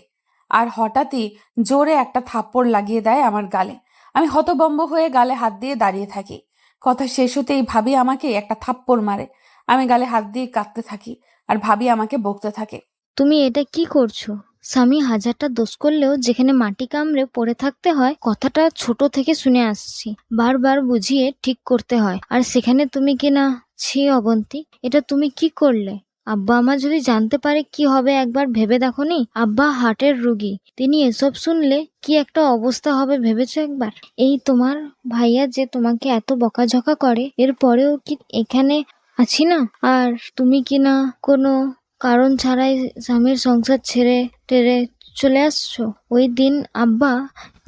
আর হঠাৎই জোরে একটা থাপ্পড় লাগিয়ে দেয় আমার গালে। আমি হতভম্ব হয়ে গালে হাত দিয়ে দাঁড়িয়ে থাকি। কথা শেষ হতেই ভাবি আমাকে একটা থাপ্পড় মারে। আমি গালে হাত দিয়ে কাঁদতে থাকি, আর ভাবি আমাকে বকতে থাকে। তুমি এটা কি করছো? স্বামী হাজারটা দোষ করলেও যেখানে মাটি কামড়ে পড়ে থাকতে হয়, কথাটা ছোট থেকে শুনে আসছি। বারবার বুঝিয়ে ঠিক করতে হয়, আর সেখানে তুমি কিনা ছি অবন্তী, এটা তুমি কি করলে? আব্বা আমার যদি জানতে পারে কি হবে একবার ভেবে দেখোনি? আব্বা হার্টের রুগী, তিনি এসব শুনলে কি একটা অবস্থা হবে ভেবেছো একবার? এই তোমার ভাইয়া যে তোমাকে এত বকাঝকা করে, এরপরেও কি এখানে আছি না, আর তুমি কিনা কোনো কারণ ছাড়াই স্বামীর সংসার ছেড়ে টেরে চলে আসছো। ওই দিন আব্বা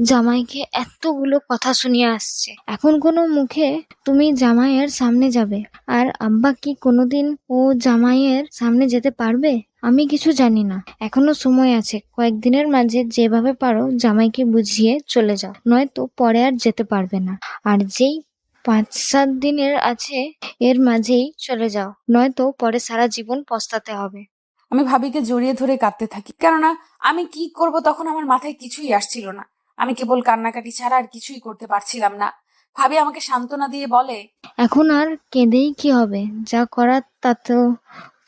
জামাইকে এতগুলো কথা শুনিয়ে আসছে, এখন কোনো মুখে তুমি জামাইয়ের সামনে যাবে? আর আব্বা কি কোনোদিন ও জামাইয়ের সামনে যেতে পারবে? আমি কিছু জানি না, এখনো সময় আছে। কয়েকদিনের মাঝে যেভাবে পারো জামাইকে বুঝিয়ে চলে যাও, নয়তো পরে আর যেতে পারবে না। আর যেই 5-7 দিনের আছে এর মাঝেই চলে যাও, নয়তো পরে সারা জীবন পস্তাতে হবে। আমি ভাবিকে জড়িয়ে ধরে কাঁদতে থাকি, কেননা আমি কি করব তখন আমার মাথায় কিছুই আসছিল না। আমি কেবল কান্নাকাটি ছাড়া আর কিছুই করতে পারছিলাম না। ভাবি আমাকে সান্ত্বনা দিয়ে বলে, এখন আর কেঁদেই কি হবে? যা করার তা তো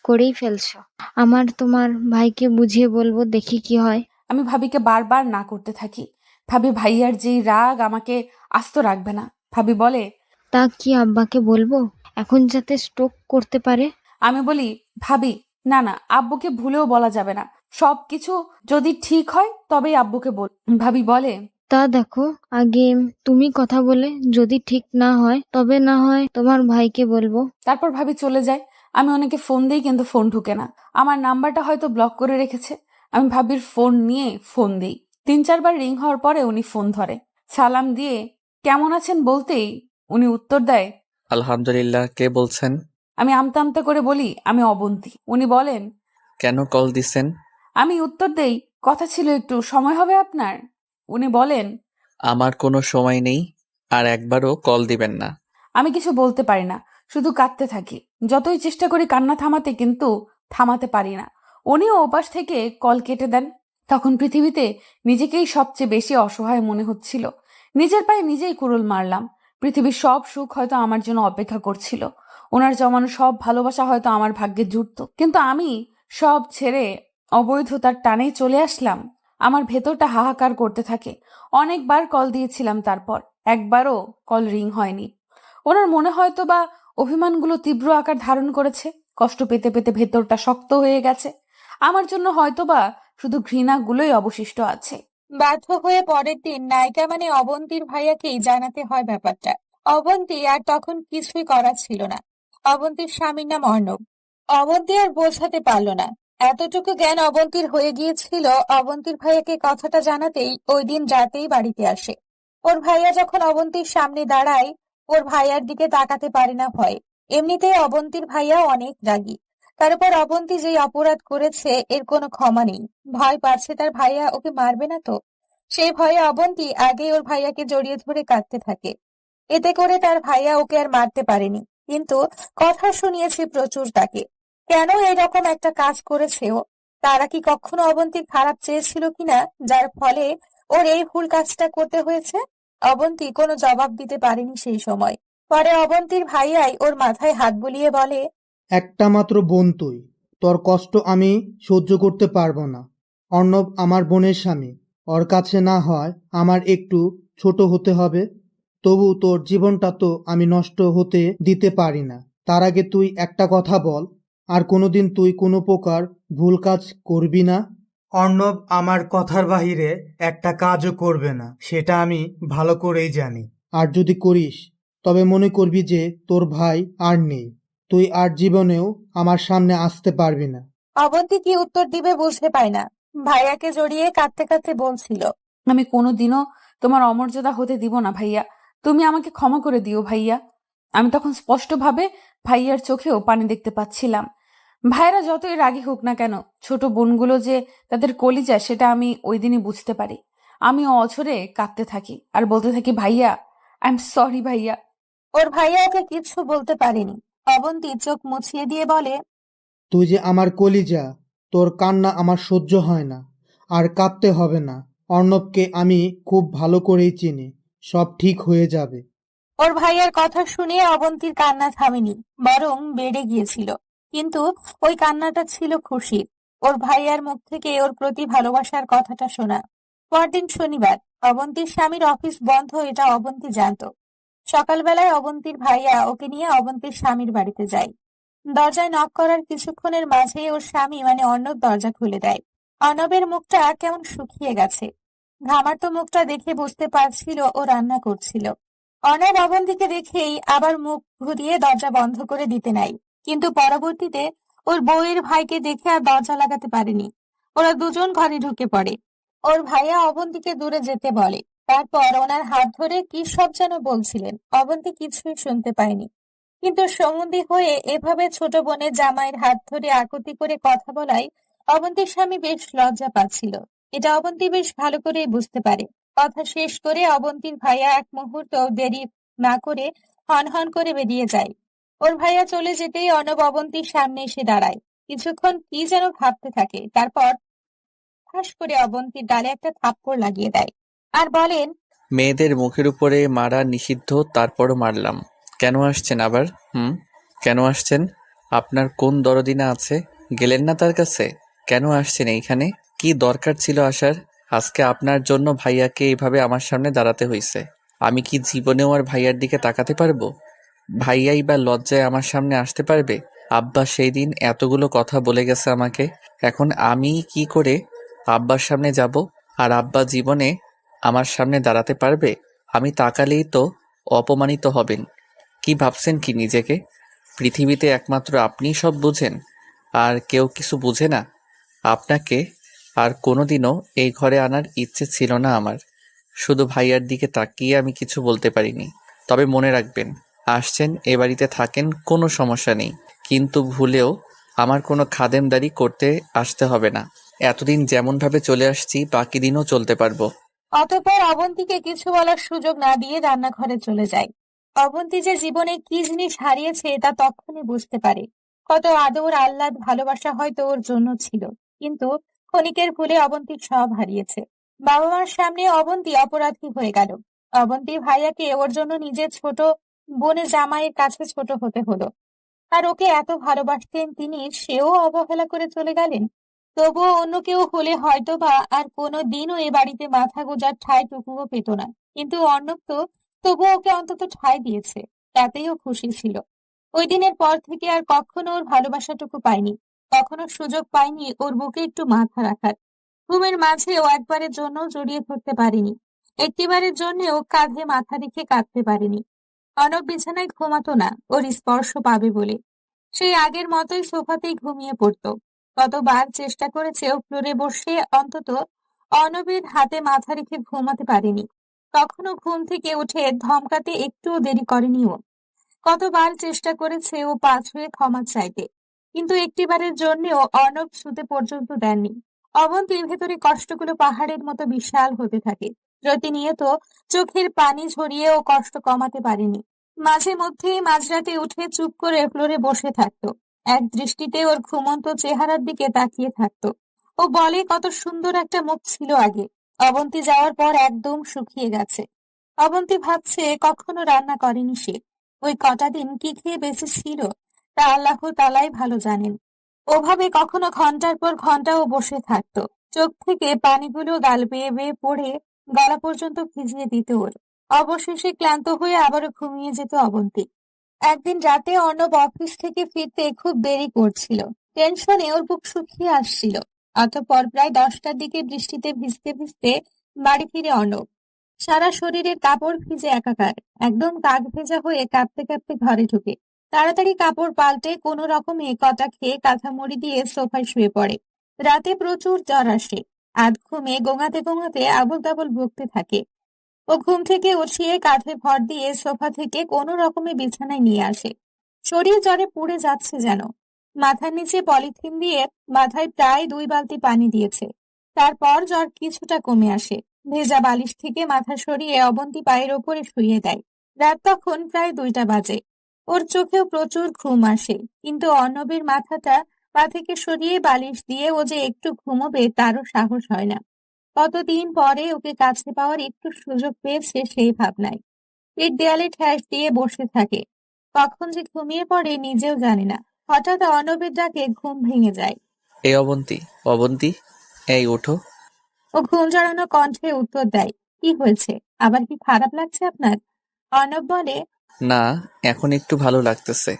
করেই ফেলছো। আমার তোমার ভাইকে বুঝিয়ে বলবো, দেখি কি হয়। আমি ভাবিকে বারবার না করতে থাকি। ভাবি ভাইয়ার যেই রাগ আমাকে আস্ত রাখবে না। ভাবি বলে, তা কি আব্বাকে বলবো এখন যাতে স্ট্রোক করতে পারে? আমি বলি ভাবি না না, আব্বুকে ভুলেও বলা যাবে না। সবকিছু যদি ঠিক হয় তবেই আব্বুকে বল। ভাবি বলে, তা দেখো, আগে তুমি কথা বলে যদি ঠিক না হয় তবে না হয় তোমার ভাইকে বলবো। তারপর ভাবি চলে যায়। আমি ওনাকে ফোন দিই কিন্তু ফোন ঢুকে না। আমার নাম্বারটা হয়তো ব্লক করে রেখেছে। আমি ভাবির ফোন নিয়ে ফোন দিই। 3-4 বার রিং হওয়ার পরে উনি ফোন ধরে। সালাম দিয়ে কেমন আছেন বলতেই উনি উত্তর দেয়, আলহামদুলিল্লাহ। কে বলছেন? আমি আমতা আমতা করে বলি, আমি অবন্তী। উনি বলেন, কেন কল দিছেন? আমি উত্তর দেই, কথা ছিল একটু, সময় হবে আপনার? উনি বলেন, আমার কোনো সময় নেই, আর একবারও কল দিবেন না। আমি কিছু বলতে পারি না, শুধু কাঁদতে থাকি। যতই চেষ্টা করি কান্না থামাতে, কিন্তু থামাতে পারি না। উনিও ওপাশ থেকে কল কেটে দেন। তখন পৃথিবীতে নিজেকেই সবচেয়ে বেশি অসহায় মনে হচ্ছিল। নিজের পায়ে নিজেই কুড়ুল মারলাম। পৃথিবীর সব সুখ হয়তো আমার জন্য অপেক্ষা করছিল। ওনার জমানো সব ভালোবাসা হয়তো আমার ভাগ্যে জুটত, কিন্তু আমি সব ছেড়ে অবৈধতার টানেই চলে আসলাম। আমার ভেতরটা হাহাকার করতে থাকে। অনেকবার কল দিয়েছিলাম, তারপর একবারও কল রিং হয়নি। ওনার মনে হয়তো বা অভিমানগুলো তীব্র আকার ধারণ করেছে, কষ্ট পেতে পেতে ভেতরটা শক্ত হয়ে গেছে। আমার জন্য হয়তো বা শুধু ঘৃণাগুলোই অবশিষ্ট আছে। বাধ্য হয়ে পরের দিন নায়িকা মানে অবন্তীর ভাইয়াকেই জানাতে হয় ব্যাপারটা। অবন্তী আর তখন কিছুই করার ছিল না। অবন্তীর স্বামীর নাম অর্ণব। অবন্তী আর বোঝাতে পারল না। এতটুকু জ্ঞান অবন্তীর হয়ে গিয়েছিল, অবন্তীর ভাইয়াকে কথাটা জানাতেই ওই দিন রাতেই বাড়িতে আসে। ওর ভাইয়া যখন অবন্তীর সামনে দাঁড়ায়, ওর ভাইয়ার দিকে তাকাতে পারে না ভয়ে। এমনিতেই অবন্তীর ভাইয়া অনেক রাগী। তার উপর অবন্তী যেই অপরাধ করেছে এর কোনো ক্ষমা নেই। ভয় পাচ্ছে তার ভাইয়া ওকে মারবে না তো। সেই ভয়ে অবন্তী আগেই ওর ভাইয়াকে জড়িয়ে ধরে কাঁদতে থাকে। এতে করে তার ভাইয়া ওকে আর মারতে পারেনি, কিন্তু কথা শুনিয়েছে প্রচুর তাকে। কেন এরকম একটা কাজ করেছে ও? তারা কি কখনো অবন্তীর খারাপ চেয়েছিল কিনা, যার ফলে ওর এই ভুল কাজটা করতে হয়েছে? অবন্তী কোনো জবাব দিতে পারেনি সেই সময়। পরে অবন্তীর ভাইয়াই ওর মাথায় হাত বুলিয়ে বলে, একটা মাত্র বোন তুই, তোর কষ্ট আমি সহ্য করতে পারবো না। অর্ণব আমার বোনের স্বামী, ওর কাছে না হয় আমার একটু ছোট হতে হবে, তবু তোর জীবনটা তো আমি নষ্ট হতে দিতে পারি না। তার আগে তুই একটা কথা বল, আর কোনোদিন তুই কোনো প্রকার ভুল কাজ করবি না? অর্ণব আমার কথার বাহিরে একটা কাজও করবে না, সেটা আমি ভালো করেই জানি। আর যদি করিস তবে মনে করবি যে তোর ভাই আর নেই, তুই আর জীবনেও আমার সামনে আসতে পারবি না। অবন্তী কি উত্তর দিবে বুঝতে পায় না। ভাইয়াকে জড়িয়ে কাঁদতে কাঁদতে বলছিল, আমি কোনোদিনও তোমার অমর্যাদা হতে দিব না ভাইয়া। তুমি আমাকে ক্ষমা করে দিও ভাইয়া। আমি তখন স্পষ্টভাবে ভাইয়ার চোখেও পানি দেখতে পাচ্ছিলাম। ভাইয়েরা যতই রাগী হোক না কেন, ছোট বোনগুলো যে তাদের কলিজা সেটা আমি ওই দিনই বুঝতে পারি। আমি অঝরে কাঁদতে থাকি আর বলতে থাকি, ভাইয়া আই এম সরি ভাইয়া। ওর ভাইয়া ওকে কিছু বলতে পারেনি। অবন্তী চোখ মুছিয়ে দিয়ে বলে, তুই যে আমার কলিজা, তোর কান্না আমার সহ্য হয় না। আর কাঁদতে হবে না, অর্ণবকে আমি খুব ভালো করেই চিনি, সব ঠিক হয়ে যাবে। ওর ভাইয়ার কথা শুনে অবন্তীর কান্না থামেনি, বরং বেড়ে গিয়েছিল। কিন্তু ওই কান্নাটা ছিল খুশির। ওর ভাইয়ার মুখ থেকে ওর প্রতি ভালোবাসার কথাটা শোনা। পরদিন শনিবার, অবন্তীর স্বামীর অফিস বন্ধ, এটা অবন্তী জানতো। সকালবেলায় অবন্তীর ভাইয়া ওকে নিয়ে অবন্তীর স্বামীর বাড়িতে যায়। দরজায় নক করার কিছুক্ষণের মাঝেই ওর স্বামী মানে অর্ণব দরজা খুলে দেয়। অর্ণবের মুখটা কেমন শুকিয়ে গেছে। ঘামার্ত মুখটা দেখে বুঝতে পারছিল ও রান্না করছিল। অর্ণব অবন্তীকে দেখেই আবার মুখ ঘুরিয়ে দরজা বন্ধ করে দিতে নাই, কিন্তু পরবর্তীতে ওর বউয়ের ভাইকে দেখে আর দরজা লাগাতে পারেনি। ওরা দুজন ঘরে ঢুকে পড়ে। ওর ভাইয়া অবন্তীকে দূরে যেতে বলে। তারপর ওনার হাত ধরে কি সব যেন বলছিলেন, অবন্তী কিছুই শুনতে পায়নি। কিন্তু সমুদী হয়ে এভাবে ছোট বোনের জামাইয়ের হাত ধরে আকুতি করে কথা বলায় অবন্তীর স্বামী বেশ লজ্জা পাচ্ছিল। এটা অবন্তী বেশ ভালো করেই বুঝতে পারে। কথা শেষ করে অবন্তীর ভাইয়া এক মুহূর্ত দেরি না করে হনহন করে বেরিয়ে যায়। ওর ভাইয়া চলে যেতেই অর্ণব অবন্তীর সামনে এসে দাঁড়ায়। কিছুক্ষণ কি যেন ভাবতে থাকে, তারপর ঠাস করে অবন্তীর গালে একটা থাপ্পড় লাগিয়ে দেয় আর বলেন, মেয়েদের মুখের উপরে মারা নিষিদ্ধ, তারপরও মারলাম। কেন আসছেন আবার? কেন আসছেন? আপনার কোন দরদি না আছে? গেলেন না তার কাছে? কেন আসছেন এইখানে? কি দরকার ছিল আসার? আজকে আপনার জন্য ভাইয়াকে এইভাবে আমার সামনে দাঁড়াতে হইছে। আমি কি জীবনেও আর ভাইয়ার দিকে তাকাতে পারবো? ভাইয়াই বা লজ্জায় আমার সামনে আসতে পারবে? আব্বা সেই দিন এতগুলো কথা বলে গেছে আমাকে, এখন আমি কি করে আব্বার সামনে যাব? আর আব্বা জীবনে আমার সামনে দাঁড়াতে পারবে? আমি তাকালেই তো অপমানিত হবেন। কি ভাবছেন কি নিজেকে? পৃথিবীতে একমাত্র আপনিই সব বুঝেন, আর কেউ কিছু বুঝে না। আপনাকে আর কোনোদিনও এই ঘরে আনার ইচ্ছে ছিল না আমার। শুধু ভাইয়ার দিকে তাকিয়ে আমি কিছু বলতে পারিনি। তবে মনে রাখবেন, আসছেন, এ বাড়িতে থাকেন, কোনো সমস্যা নেই, কিন্তু ভুলেও আমার কোনো খাদেমদারি করতে আসতে হবে না। এতদিন যেমনভাবে চলে আসছি বাকি দিনও চলতে পারবো। অতঃপর অবন্তীকে কিছু বলার সুযোগ না দিয়ে রান্নাঘরে চলে যায়। অবন্তী যে জীবনে কি জিনিস হারিয়েছে তা তখনই বুঝতে পারে। কত আদর, আহ্লাদ, ভালোবাসা হয়তো ওর জন্য ছিল, কিন্তু ক্ষণিকের ভুলে অবন্তীর সব হারিয়েছে। বাবা মার সামনে অবন্তী অপরাধী হয়ে গেল। অবন্তীর ভাইয়াকে ওর জন্য নিজের ছোট বোনের জামাইয়ের কাছে ছোট হতে হলো। আর ওকে এত ভালোবাসতেন তিনি, সেও অবহেলা করে চলে গেলেন। তবুও অন্য কেউ হলে হয়তো বা আর কোনো দিনও এ বাড়িতে মাথা গোঁজার ঠাঁইটুকুও পেত না। কিন্তু অর্ণব তো তবুও ওকে অন্তত ঠাঁই দিয়েছে, তাতেই ও খুশি ছিল। ওই দিনের পর থেকে আর কখনো ওর ভালোবাসাটুকু পায়নি, কখনো সুযোগ পায়নি ওর বুকে একটু মাথা রাখার। ঘুমের মাঝে ও একবারের জন্য জড়িয়ে ধরতে পারেনি, একটিবারের জন্যও কাঁধে মাথা রেখে কাঁদতে পারেনি। অনব বিছানায় ঘুমাতো না ওর স্পর্শ পাবে বলে, সেই আগের মতোই সোফাতেই ঘুমিয়ে পড়তো। কতবার চেষ্টা করেছে ও ফ্লোরে বসে অন্তত অনবের হাতে মাথা রেখে ঘুমাতে পারেনি। কখনো ঘুম থেকে উঠে ধমকাতে একটুও দেরি করেনি ও। কতবার চেষ্টা করেছে ও পা ছুঁয়ে ক্ষমা চাইতে, কিন্তু একটিবারের জন্যও অর্ণব ছুঁতে পর্যন্ত দেননি। অবন্তীর ভেতরে কষ্টগুলো পাহাড়ের মতো বিশাল হতে থাকে। প্রতিনিয়ত চোখের পানি ঝরিয়ে ও কষ্ট কমাতে পারেনি। মাঝে মধ্যেই মাঝরাতে উঠে চুপ করে ফ্লোরে বসে থাকতো, এক দৃষ্টিতে ওর ঘুমন্ত চেহারার দিকে তাকিয়ে থাকতো। ও বলে কত সুন্দর একটা মুখ ছিল আগে, অবন্তী যাওয়ার পর একদম শুকিয়ে গেছে। অবন্তী ভাবছে কখনো রান্না করেনি সে, ওই কটা দিন কি খেয়ে বেঁচে ছিল তা আল্লাহ তাআলাই ভালো জানেন। ওভাবে কখনো ঘন্টার পর ঘন্টাও বসে থাকতো, চোখ থেকে পানিগুলো গাল বেয়ে বেয়ে পড়ে গলা পর্যন্ত ভিজিয়ে দিত ওর। অবশেষে ক্লান্ত হয়ে আবারও ঘুমিয়ে যেত অবন্তী। একদিন রাতে অর্ণব অফিস থেকে ফিরতে খুব দেরি করছিল, টেনশনে ওর বুক শুকিয়ে আসছিল। অতঃপর প্রায় 10টার দিকে বৃষ্টিতে ভিজতে ভিজতে বাড়ি ফিরে অর্ণব। সারা শরীরের কাপড় ভিজে একাকার, একদম কাক ভেজা হয়ে কাঁপতে কাঁপতে ঘরে ঢুকে তাড়াতাড়ি কাপড় পাল্টে কোনো রকমে কটা খেয়ে কাঁথা মুড়ি দিয়ে সোফায় শুয়ে পড়ে। রাতে প্রচুর জ্বর আসে, আধ ঘুমে গোঙাতে গোঙাতে আবল তাবল বকতে থাকে। ও ঘুম থেকে উঠিয়ে কাঁধে ভর দিয়ে সোফা থেকে কোনো রকমে বিছানায় নিয়ে আসে। শরীর জ্বরে পুড়ে যাচ্ছে যেন। মাথার নিচে পলিথিন দিয়ে মাথায় প্রায় 2 বালতি পানি দিয়েছে। তারপর জ্বর কিছুটা কমে আসে। ভেজা বালিশ থেকে মাথা সরিয়ে অবন্তী পায়ের ওপরে শুইয়ে দেয়। রাত তখন প্রায় 2টা বাজে। ওর চোখেও প্রচুর ঘুম আসে, কিন্তু অর্ণবের মাথাটা পা থেকে সরিয়ে বালিশ দিয়ে ও যে একটু ঘুমোবে তারও সাহস হয় না। কতদিন পরে ওকে কাছে পাওয়ার একটু সুযোগ পেয়েছে সেই ভাবনায় পিঠ দেয়ালে ঠেস দিয়ে বসে থাকে। কখন যে ঘুমিয়ে পড়ে নিজেও জানে না। হঠাৎ অর্ণবের ডাকে ঘুম ভেঙে যায়। এই অবন্তী, অবন্তী, এই ওঠো। ও ঘুম জড়ানো কণ্ঠে উত্তর দেয়, কি হয়েছে, আবার কি খারাপ লাগছে আপনার? অর্ণব বলে, না, এখন একটু ভালো লাগতেছে।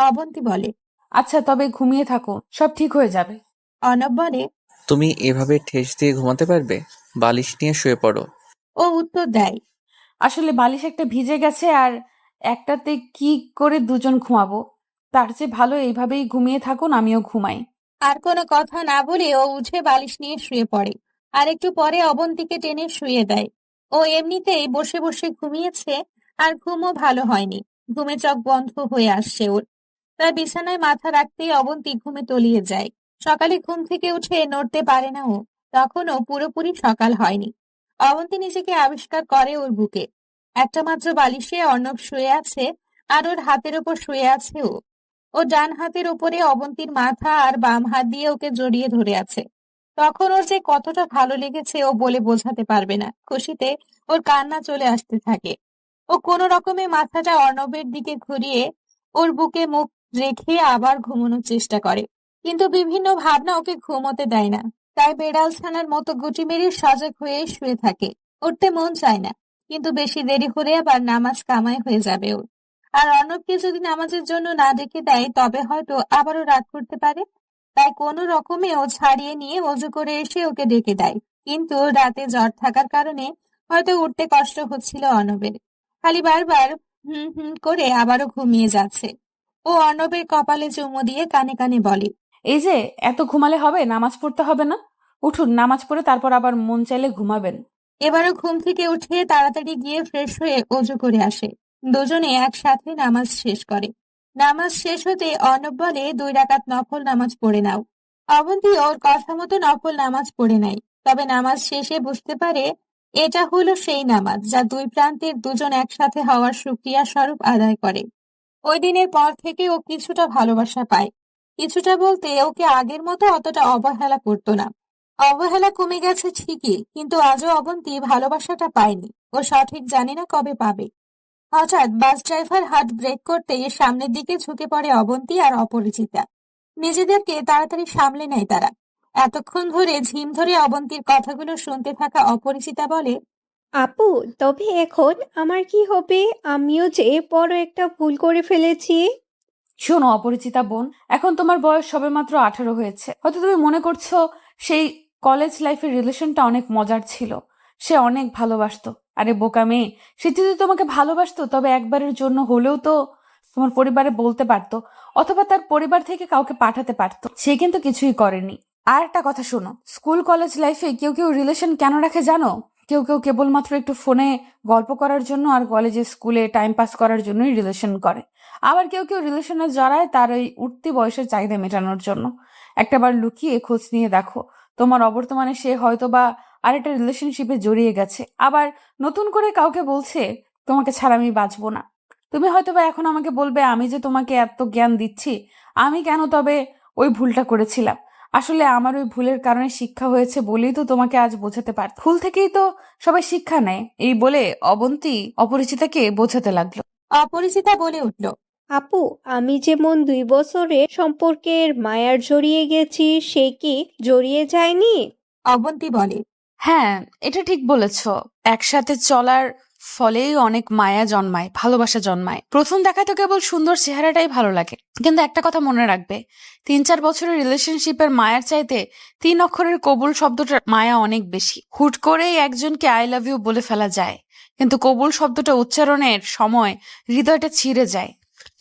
অবন্তী বলে, আচ্ছা তবে ঘুমিয়ে থাকো, সব ঠিক হয়ে যাবে। অর্ণব বলে, তুমি এভাবে ঠেস দিয়ে ঘুমাতে পারবে? বালিশ নিয়ে শুয়ে পড়ো। ও উত্তর দেয়, আসলে বালিশ একটা ভিজে গেছে, আর একটাতে কি করে দুজন ঘুমাবো? তার চেয়ে ভালো এইভাবেই ঘুমিয়ে থাকুন, আমিও ঘুমাই। আর কোনো কথা না বলে ও উঠে বালিশ নিয়ে শুয়ে পড়ে। আর একটু পরে অবন্তীকে টেনে শুয়ে দেয়। ও এমনিতেই বসে বসে ঘুমিয়েছে, আর ঘুমও ভালো হয়নি। ঘুমে চোখ বন্ধ হয়ে আসছে ওর। তার বিছানায় মাথা রাখতেই অবন্তী ঘুমে তলিয়ে যায়। সকালে ঘুম থেকে উঠে নড়তে পারে না ও, তখনও পুরোপুরি সকাল হয়নি। অবন্তী নিজেকে আবিষ্কার করে ওর বুকে। একটা মাত্র বালিশে অর্ণব শুয়ে আছে, আর ওর হাতের ওপর শুয়ে আছে ও। ও ডান হাতের উপরে অবন্তীর মাথা আর বাম হাত দিয়ে ওকে জড়িয়ে ধরে আছে। তখন ওর যে কতটা ভালো লেগেছে ও বলে বোঝাতে পারবে না। খুশিতে ওর কান্না চলে আসতে থাকে। ও কোনো রকমে মাথাটা অর্ণবের দিকে ঘুরিয়ে ওর বুকে মুখ রেখে আবার ঘুমানোর চেষ্টা করে, কিন্তু বিভিন্ন ভাবনা ওকে ঘুমোতে দেয় না। তাই বেড়াল ছানার মতো গুটি মেরে সজাগ হয়ে শুয়ে থাকে। উঠতে মন চায় না, কিন্তু বেশি দেরি হলে আবার নামাজ কামাই হয়ে যাবে ওর। আর অর্ণবকে যদি নামাজের জন্য না ডেকে দেয় তবে হয়তো আবারও রাগ করতে পারে। তাই কোনো রকমে ও ছাড়িয়ে নিয়ে অজু করে এসে ওকে ডেকে দেয়। কিন্তু রাতে জ্বর থাকার কারণে হয়তো উঠতে কষ্ট হচ্ছিল অর্ণবের। খালি বারবার হুম হুম করে আবারও ঘুমিয়ে যাচ্ছে। ও অর্ণবের কপালে চুমু দিয়ে কানে কানে বলে, এই যে এত ঘুমালে হবে? নামাজ পড়তে হবে না? উঠুন, নামাজ পড়ে তারপর আবার মন চাইলে ঘুমাবেন। এবারও ঘুম থেকে উঠে তাড়াতাড়ি গিয়ে ফ্রেশ হয়ে অজু করে আসে। দুজনে একসাথে নামাজ শেষ করে। নামাজ শেষ হতে অর্ণব বলে, 2 রাকাত নফল নামাজ পড়ে নাও। অবন্তী ওর কথা মতো নফল নামাজ পড়ে নেয়। তবে নামাজ শেষে বুঝতে পারে এটা হলো সেই নামাজ যা 2 প্রান্তের দুজন একসাথে হওয়ার শুকরিয়া স্বরূপ আদায় করে। ওই দিনের পর থেকে ও কিছুটা ভালোবাসা পায়। কিছুটা বলতে ওকে আগের মতো অতটা অবহেলা করতো না। অবহেলা কমে গেছে ঠিকই, কিন্তু আজও অবন্তী ভালোবাসাটা পায়নি। ও সঠিক জানে না কবে পাবে। হঠাৎ বাস ড্রাইভার হাত ব্রেক করতে সামনের দিকে ঝুঁকে পড়ে অবন্তী আর অপরিচিতা। নিজেদেরকে তাড়াতাড়ি সামলে নেয় তারা। এতক্ষণ ধরে ঝিম ধরে অবন্তীর কথাগুলো শুনতে থাকা অপরিচিতা বলে, আপু, তবে এখন আমার কি হবে? আমিও যে বড় একটা ভুল করে ফেলেছি। শোনো অপরিচিতা বোন, এখন তোমার বয়স সবেমাত্র 18 হয়েছে। হয়তো তুমি মনে করছো সেই কলেজ লাইফের রিলেশনটা অনেক মজার ছিল, সে অনেক ভালোবাসতো। আরে বোকা মেয়ে, সে যদি তোমাকে ভালোবাসতো তবে একবারের জন্য হলেও তো তোমার পরিবারে বলতে পারতো, অথবা তার পরিবার থেকে কাউকে পাঠাতে পারতো। সে কিন্তু কিছুই করেনি। আর একটা কথা শোনো, স্কুল কলেজ লাইফে কেউ কেউ রিলেশন কেন রাখে জানো? কেউ কেউ কেবলমাত্র একটু ফোনে গল্প করার জন্য আর কলেজে স্কুলে টাইম পাস করার জন্যই রিলেশন করে। আবার কেউ কেউ রিলেশনে জড়ায় তার ওই উঠতি বয়সের চাহিদা মেটানোর জন্য। একটাবার লুকিয়ে খোঁজ নিয়ে দেখো, তোমার অবর্তমানে সে হয়তো বা আরেকটা রিলেশনশিপে জড়িয়ে গেছে, আবার নতুন করে কাউকে বলছে তোমাকে ছাড়া আমি বাঁচবো না। তুমি হয়তো বা এখন আমাকে বলবে, আমি যে তোমাকে এত জ্ঞান দিচ্ছি, আমি কেন তবে ওই ভুলটা করেছিলাম? আসলে আমার ওই ভুলের কারণে শিক্ষা হয়েছে বলেই তো তোমাকে আজ বোঝাতে পার। ভুল থেকেই তো সবাই শিক্ষা নেয়। এই বলে অবন্তী অপরিচিতাকে বোঝাতে লাগলো। অপরিচিতা বলে উঠল, আপু, আমি যেমন 2 বছরের সম্পর্কের মায়ার জড়িয়ে গেছি, সে কি জড়িয়ে যায়নি? অবন্তী বলে, হ্যাঁ, এটা ঠিক বলেছ। একসাথে চলার ফলেই অনেক মায়া জন্মায়, ভালোবাসা জন্মায়। প্রথম দেখায় তো কেবল সুন্দর চেহারাটাই ভালো লাগে, কিন্তু একটা কথা মনে রাখবে, 3-4 বছরের রিলেশনশিপের মায়ার চাইতে 3 অক্ষরের কবুল শব্দটার মায়া অনেক বেশি। হুট করেই একজনকে আই লাভ ইউ বলে ফেলা যায়, কিন্তু কবুল শব্দটা উচ্চারণের সময় হৃদয়টা ছিঁড়ে যায়,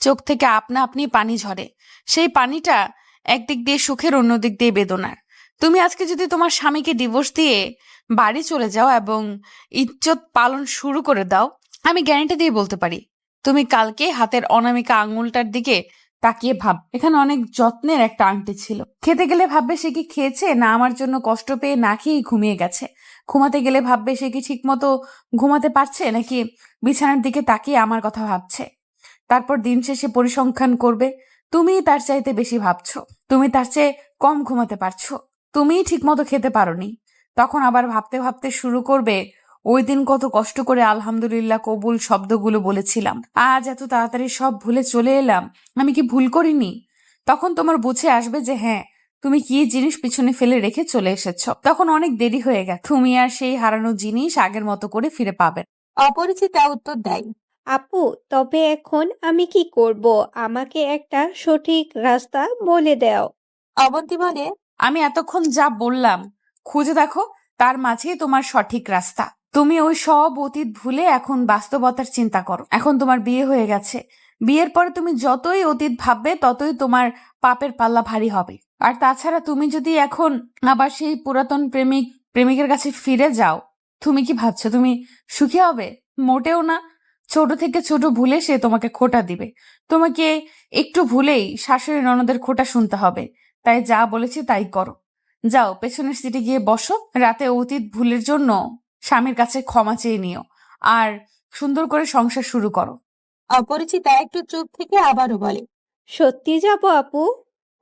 চোখ থেকে আপনা আপনি পানি ঝরে। সেই পানিটা একদিক দিয়ে সুখের, অন্য দিক দিয়ে বেদনার। তুমি আজকে যদি তোমার স্বামীকে ডিভোর্স দিয়ে বাড়ি চলে যাও এবং ইজ্জত পালন শুরু করে দাও, আমি গ্যারান্টি দিয়ে বলতে পারি তুমি কালকে হাতের অনামিকা আঙুলটার দিকে তাকিয়ে ভাব, এখানে অনেক যত্নের একটা আংটি ছিল। খেতে গেলে ভাববে সে কি খেয়েছে, না আমার জন্য কষ্ট পেয়ে না খেয়েই ঘুমিয়ে গেছে। ঘুমাতে গেলে ভাববে সে কি ঠিক মতো ঘুমাতে পারছে, নাকি বিছানার দিকে তাকিয়ে আমার কথা ভাবছে। তারপর দিন শেষে পরিসংখ্যান করবে, তুমি তার চাইতে বেশি ভাবছো, তুমি তার চেয়ে কম ঘুমাতে পারছো, তুমিই ঠিক মতো খেতে পারোনি। তখন আবার ভাবতে ভাবতে শুরু করবে, ওই দিন কত কষ্ট করে আলহামদুলিল্লাহ কবুল শব্দগুলো বলেছিলাম, আজ এত তাড়াতাড়ি সব ভুলে চলে এলাম, আমি কি ভুল করিনি? তখন তোমার বুঝে আসবে যে হ্যাঁ, তুমি কি জিনিস পিছনে ফেলে রেখে চলে এসেছ। তখন অনেক দেরি হয়ে গেছে, তুমি আর সেই হারানো জিনিস আগের মতো করে ফিরে পাবে। অপরিচিতা উত্তর দেয়, আপু, তবে এখন আমি কি করব? আমাকে একটা সঠিক রাস্তা বলে দাও। অবন্তী বলে, আমি এতক্ষণ যা বললাম খুঁজে দেখো, তার মাঝেই তোমার সঠিক রাস্তা। তুমি ওই সব অতীত ভুলে এখন বাস্তবতার চিন্তা করো। এখন তোমার বিয়ে হয়ে গেছে, বিয়ের পরে তুমি যতই অতীত ভাববে ততই তোমার পাপের পাল্লা ভারী হবে। আর তাছাড়া তুমি যদি এখন আবার সেই পুরাতন প্রেমিকের কাছে ফিরে যাও, তুমি কি ভাবছো তুমি সুখী হবে? মোটেও না। ছোট থেকে ছোট ভুলে সে তোমাকে খোঁটা দিবে, তোমাকে একটু ভুলেই শাশুড়ি ননদের খোঁটা শুনতে হবে। তাই যা বলেছি তাই করো। যাও পেছনের সিটে গিয়ে বসো, রাতে অতীত ভুলের জন্য স্বামীর কাছে ক্ষমা চেয়ে নিও, আর সুন্দর করে সংসার শুরু করো। অপরিচিতা একটু চুপ থেকে আবারও বলে, সত্যি যাব আপু?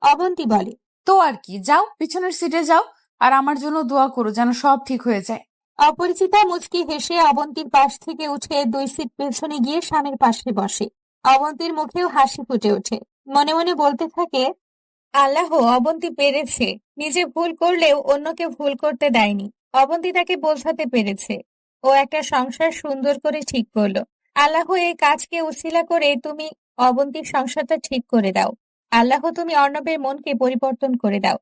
অবন্তী বলে, তো আর কি, যাও পিছনের সিটে যাও, আর আমার জন্য দোয়া করো যেন সব ঠিক হয়ে যায়। অপরিচিতা মুচকি হেসে অবন্তীর পাশ থেকে উঠে 2 সিট পেছনে গিয়ে স্বামীর পাশে বসে। অবন্তীর মুখেও হাসি ফুটে ওঠে, মনে মনে বলতে থাকে, আল্লাহ অবন্তী পেরেছে, নিজে ভুল করলেও অন্যকে ভুল করতে দেয়নি। অবন্তী তাকে বোঝাতে পেরেছে, ও একটা সংসার সুন্দর করে ঠিক করলো। আল্লাহ এই কাজকে উছিলা করে তুমি অবন্তীর সংসারটা ঠিক করে দাও। আল্লাহ তুমি অর্ণবের মনকে পরিবর্তন করে দাও।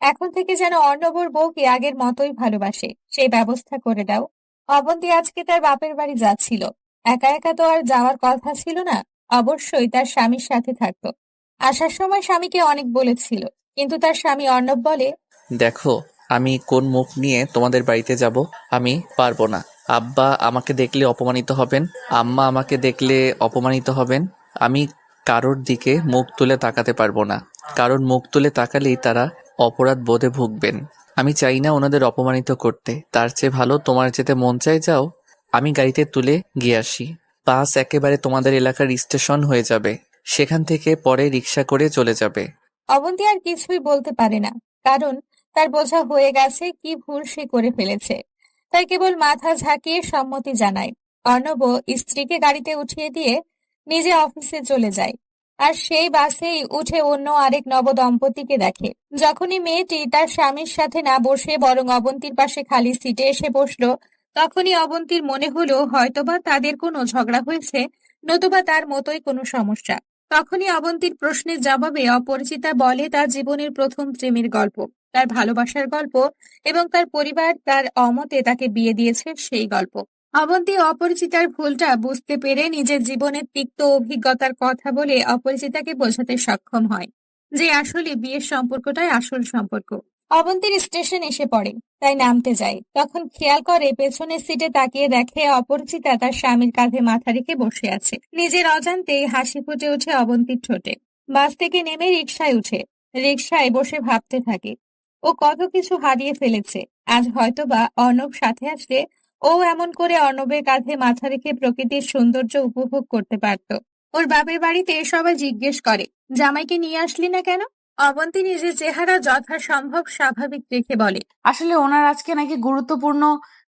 এখন থেকে যেন অর্ণব ওর বউকে আগের মতোই ভালোবাসে, সেই ব্যবস্থা করে দাও। অবন্তী আজকে তার বাপের বাড়ি যাচ্ছিল, একা একা তো আর যাওয়ার কথা ছিল না, অবশ্যই তার স্বামীর সাথে থাকতো। আসার সময় স্বামীকে অনেক বলেছিল, কিন্তু তার স্বামী অর্ণব বলে, দেখো, আমি কোন মুখ নিয়ে তোমাদের বাড়িতে যাব? আমি পারবো না। আব্বা আমাকে দেখলে অপমানিত হবেন, আম্মা আমাকে দেখলে অপমানিত হবেন। আমি কারোর দিকে মুখ তুলে তাকাতে পারবো না, কারোর মুখ তুলে তাকালেই তারা অপরাধ বোধে ভুগবেন। আমি চাই না ওনাদের অপমানিত করতে, তার চেয়ে ভালো তোমার যেতে মন চাই যাও, আমি গাড়িতে তুলে গিয়ে আসি। বাস একেবারে তোমাদের এলাকার স্টেশন হয়ে যাবে, সেখান থেকে পরে রিক্সা করে চলে যাবে। অবন্তী আর কিছুই বলতে পারে না, কারণ তার বোঝা হয়ে গেছে কি ভুল সে করে ফেলেছে। তাই কেবল মাথা ঝাঁকিয়ে সম্মতি জানায়। অর্ণব স্ত্রীকে গাড়িতে উঠিয়ে দিয়ে নিজে অফিসে চলে যায়, আর সেই বাসেই উঠে অন্য আরেক নবদম্পতিকে দেখে। যখনই মেয়েটি তার স্বামীর সাথে না বসে বরং অবন্তীর পাশে খালি সিটে এসে বসলো, তখনই অবন্তীর মনে হলো হয়তোবা তাদের কোনো ঝগড়া হয়েছে, নতুবা তার মতোই কোনো সমস্যা। তখনই অবন্তীর প্রশ্নের জবাবে অপরিচিতা বলে তার জীবনের প্রথম প্রেমের গল্প, তার ভালোবাসার গল্প, এবং তার পরিবার তার অমতে তাকে বিয়ে দিয়েছে সেই গল্প। অবন্তী অপরিচিতার ভুলটা বুঝতে পেরে নিজের জীবনের তিক্ত অভিজ্ঞতার কথা বলে অপরিচিতাকে বোঝাতে সক্ষম হয় যে আসলে বিয়ের সম্পর্কটাই আসল সম্পর্ক। অবন্তীর স্টেশন এসে পড়ে, তাই নামতে যায়। তখন খেয়াল করে পেছনের সিটে তাকিয়ে দেখে অপরিচিতা তার স্বামীর কাঁধে মাথা রেখে বসে আছে। নিজের অজান্তেই হাসি ফুটে ওঠে অবন্তীর ঠোঁটে। বাস থেকে নেমে রিকশায় উঠে রিকশায় বসে ভাবতে থাকে ও কত কিছু হারিয়ে ফেলেছে। আজ হয়তোবা অর্ণব সাথে আসলে ও এমন করে অর্ণবের কাঁধে মাথা রেখে প্রকৃতির সৌন্দর্য উপভোগ করতে পারত। ওর বাপের বাড়িতে সবাই জিজ্ঞেস করে, জামাইকে নিয়ে আসলি না কেন? অবন্তী নিজের চেহারা যথাসম্ভব স্বাভাবিক রেখে বলে, আসলে ওনার আজকে নাকি গুরুত্বপূর্ণ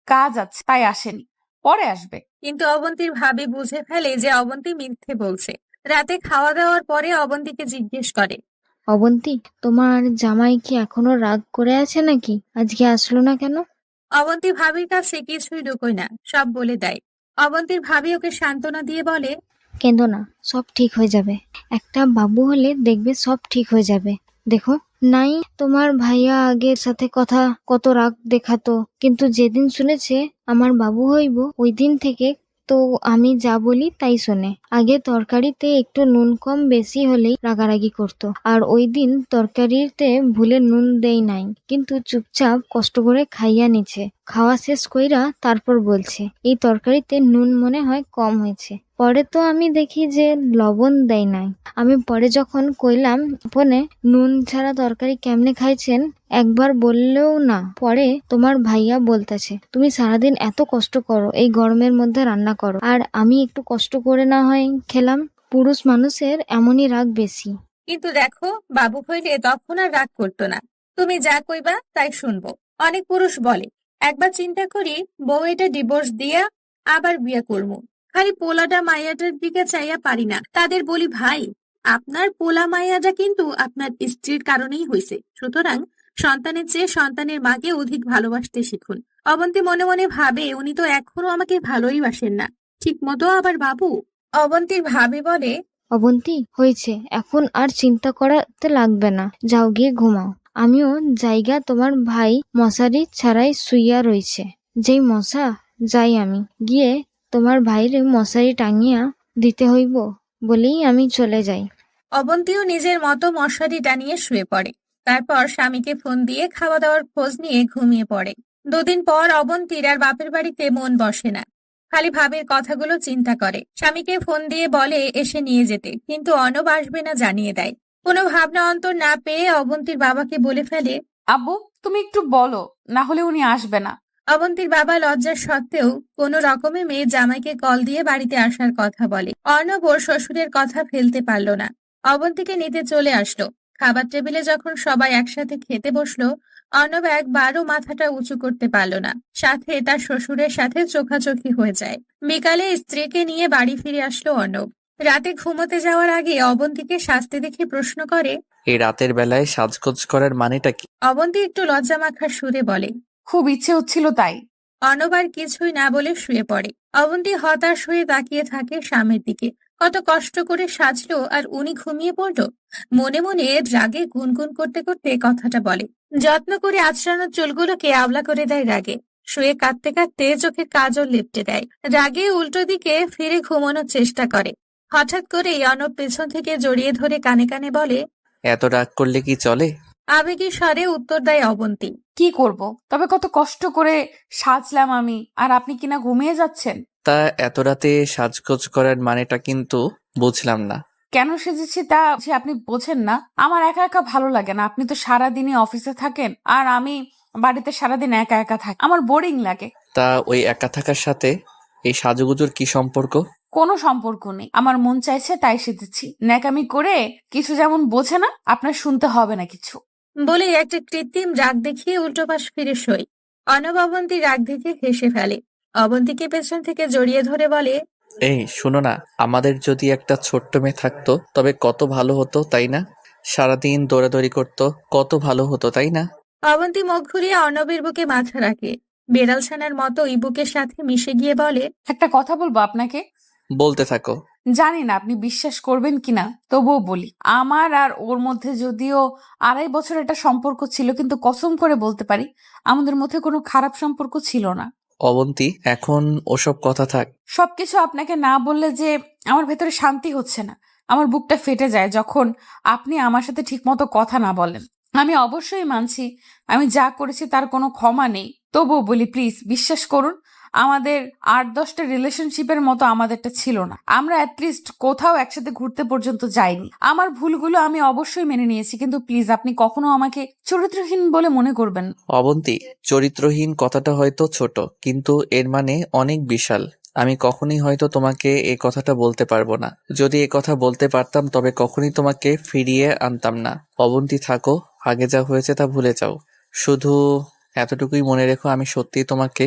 কাজ আছে, তাই আসেনি, পরে আসবে। কিন্তু অবন্তীর ভাবি বুঝে ফেলে যে অবন্তী মিথ্যে বলছে। রাতে খাওয়া দাওয়ার পরে অবন্তীকে জিজ্ঞেস করে, অবন্তী, তোমার জামাই কি এখনো রাগ করে আছে নাকি? আজকে আসলো না কেন? অবন্তী ভাবির কাছে কিছুই লুকোয় না, সব বলে দেয়। অবন্তীর ভাবি ওকে সান্ত্বনা দিয়ে বলে, কেঁদো না, সব ঠিক হয়ে যাবে। একটা বাবু হলে দেখবে সব ঠিক হয়ে যাবে। দেখো নাই, তোমার ভাইয়া আগের সাথে কথা কত রাগ দেখাতো, কিন্তু যেদিন শুনেছে আমার বাবু হইব ওই দিন থেকে তো আমি যা বলি তাই শোনে। আগে তরকারিতে একটু নুন কম বেশি হলেই রাগারাগি করতো, আর ওই দিন তরকারিতে ভুলে নুন দেই নাই, কিন্তু চুপচাপ কষ্ট করে খাইয়া নিছে। খাওয়া শেষ কইরা তারপর বলছে এই তরকারিতে নুন মনে হয় কম হয়েছে। পরে তো আমি দেখি যে লবণ দেয় নাই। আমি পরে যখন কইলাম ফোনে নুন ছাড়া তরকারি কেমনে খাইছেন, একবার বললেও না। পরে তোমার ভাইয়া বলতেছে তুমি সারাদিন এত কষ্ট করো, এই গরমের মধ্যে রান্না করো, আর আমি একটু কষ্ট করে না হয় খেলাম। পুরুষ মানুষের এমনই রাগ বেশি। কিন্তু দেখো, বাবু হইলে তখন আর রাগ করতো না। তুমি যা কইবা তাই শুনবো। অনেক পুরুষ বলে, একবার চিন্তা করি বউ এটা ডিভোর্স দিয়া আবার বিয়ে করবো, খালি পোলাটা মাইয়াটার দিকে চাইয়া পারি না। তাদের বলি, ভাই, আপনার পোলা মাইয়াটা কিন্তু আপনার স্ত্রীর কারণেই হয়েছে, সুতরাং সন্তানের চেয়ে সন্তানের মাকে অধিক ভালোবাসতে শিখুন। অবন্তী মনে মনে ভাবে উনি তো এখনো আমাকে ভালোই বাসেন না ঠিক মতো, আবার বাবু। অবন্তীর ভাবি বলে, অবন্তী, হয়েছে, এখন আর চিন্তা করাতে লাগবে না, যাও গিয়ে ঘুমাও। আমিও জায়গা, তোমার ভাই মশারি ছাড়াই শুইয়া রইছে। যেই মশা, যাই আমি গিয়ে তোমার ভাইরে মশারি টাঙিয়া দিতে হইব বলেই আমি চলে যাই। অবন্তীও নিজের মতো মশারি টানিয়ে শুয়ে পড়ে। তারপর স্বামীকে ফোন দিয়ে খাওয়া দাওয়ার খোঁজ নিয়ে ঘুমিয়ে পড়ে। দুদিন পর অবন্তীর আর বাপের বাড়িতে মন বসে না, খালি ভাবের কথাগুলো চিন্তা করে। স্বামীকে ফোন দিয়ে বলে এসে নিয়ে যেতে, কিন্তু অর্ণব আসবে না জানিয়ে দেয়। কোনো ভাবনা অন্তর না পেয়ে অবন্তীর বাবাকে বলে ফেলে, আব্বু, তুমি একটু বলো, না হলে উনি আসবে না। অবন্তীর বাবা লজ্জার সত্ত্বেও কোনো রকমে মেয়ে জামাইকে কল দিয়ে বাড়িতে আসার কথা বলে। অর্ণব ওর শ্বশুরের কথা ফেলতে পারল না, অবন্তীকে নিতে চলে আসলো। খাবার টেবিলে যখন সবাই একসাথে খেতে বসলো, অর্ণব একবারও মাথাটা উঁচু করতে পারল না। সাথে তার শ্বশুরের সাথে চোখাচোখি হয়ে যায়। বিকালে স্ত্রীকে নিয়ে বাড়ি ফিরে আসলো অর্ণব। রাতে ঘুমোতে যাওয়ার আগে অবন্তীকে সাজতে দেখে প্রশ্ন করে, এই রাতের বেলায় সাজগোজ করার মানেটা কি? অবন্তী একটু লজ্জামাখা সুরে বলে, খুব ইচ্ছে হচ্ছিল তাই। অর্ণব আর কিছুই না বলে শুয়ে পড়ে। অবন্তী হতাশ হয়ে তাকিয়ে থাকে স্বামীর দিকে। কত কষ্ট করে সাজলো আর উনি ঘুমিয়ে পড়লো। মনে মনে রাগে গুনগুন করতে করতে কথাটা বলে। যত্ন করে আঁচড়ানো চুলগুলোকে আওলা করে দেয় রাগে। শুয়ে কাঁদতে কাঁদতে চোখের কাজল লেপটে দেয়। রাগে উল্টো দিকে ফিরে ঘুমানোর চেষ্টা করে। হঠাৎ করেই অর্ণব পেছন থেকে জড়িয়ে ধরে কানে কানে বলে, এত রাগ করলে কি চলে? আবেগী স্বরে উত্তর দেয় অবন্তী। কি করব, তবে কত কষ্ট করে সাজলাম আমি, আর আপনি কিনা ঘুমিয়ে যাচ্ছেন। তা এত রাতে সাজগোজ করার মানেটা কিন্তু বুঝলাম না। কেন সেজেছি তা যে আপনি বোঝেন না? আমার একা একা ভালো লাগে না। আপনি তো সারাদিনই অফিসে থাকেন, আর আমি বাড়িতে সারাদিন একা একা থাকি, আমার বোরিং লাগে। তা ওই একা থাকার সাথে এই সাজুগুজুর কি সম্পর্ক? কোনো সম্পর্ক নেই, আমার মন চাইছে তাই সেজেছি। ন্যাকামি করে কিছু যেমন বোঝে না, আপনার শুনতে হবে না কিছু। বলে একটা কৃত্রিম রাগ দেখিয়ে উল্টো পাশ ফিরে শোয়। অর্ণব অবন্তীর রাগ দেখে হেসে ফেলে। অবন্তীকে পেছন থেকে জড়িয়ে ধরে বলে, এই শোনো না, আমাদের যদি একটা ছোট্ট মেয়ে থাকতো তবে কত ভালো হতো, তাই না? সারাদিন দৌড়াদৌড়ি করতো, কত ভালো হতো, তাই না? অবন্তী মুখ ঘুরিয়ে অর্ণবের বুকে মাথা রাখে। বেড়াল ছানার মতোই বুকের সাথে মিশে গিয়ে বলে, একটা কথা বলবো আপনাকে। বলতে থাকো। জানি না আপনি বিশ্বাস করবেন কিনা, তবুও বলি। আমার আর ওর মধ্যে যদিও 2.5 বছর একটা সম্পর্ক ছিল, কিন্তু কসম করে বলতে পারি আমাদের মধ্যে কোনো খারাপ সম্পর্ক ছিল না। অবন্তী, এখন ওসব কথা থাক। সবকিছু আপনাকে না বললে যে আমার ভেতরে শান্তি হচ্ছে না। আমার বুকটা ফেটে যায় যখন আপনি আমার সাথে ঠিকমতো কথা না বলেন। আমি অবশ্যই মানছি আমি যা করেছি তার কোনো ক্ষমা নেই, তবুও বলি প্লিজ বিশ্বাস করুন, আমাদের 8-10টা রিলেশনশিপের মতো আমাদেরটা ছিল না। আমরা অ্যাটলিস্ট কোথাও একসাথে ঘুরতে পর্যন্ত যাইনি। আমার ভুলগুলো আমি অবশ্যই মেনে নিয়েছি, কিন্তু প্লিজ আপনি কখনো আমাকে চরিত্রহীন বলে মনে করবেন না। অবন্তী, চরিত্রহীন কথাটা হয়তো ছোট, কিন্তু এর মানে অনেক বিশাল। আমি কখনই হয়তো তোমাকে এ কথাটা বলতে পারবো না। যদি এ কথা বলতে পারতাম তবে কখনই তোমাকে ফিরিয়ে আনতাম না। অবন্তী, থাকো, আগে যা হয়েছে তা ভুলে যাও। শুধু এতটুকুই মনে রেখো, আমি সত্যিই তোমাকে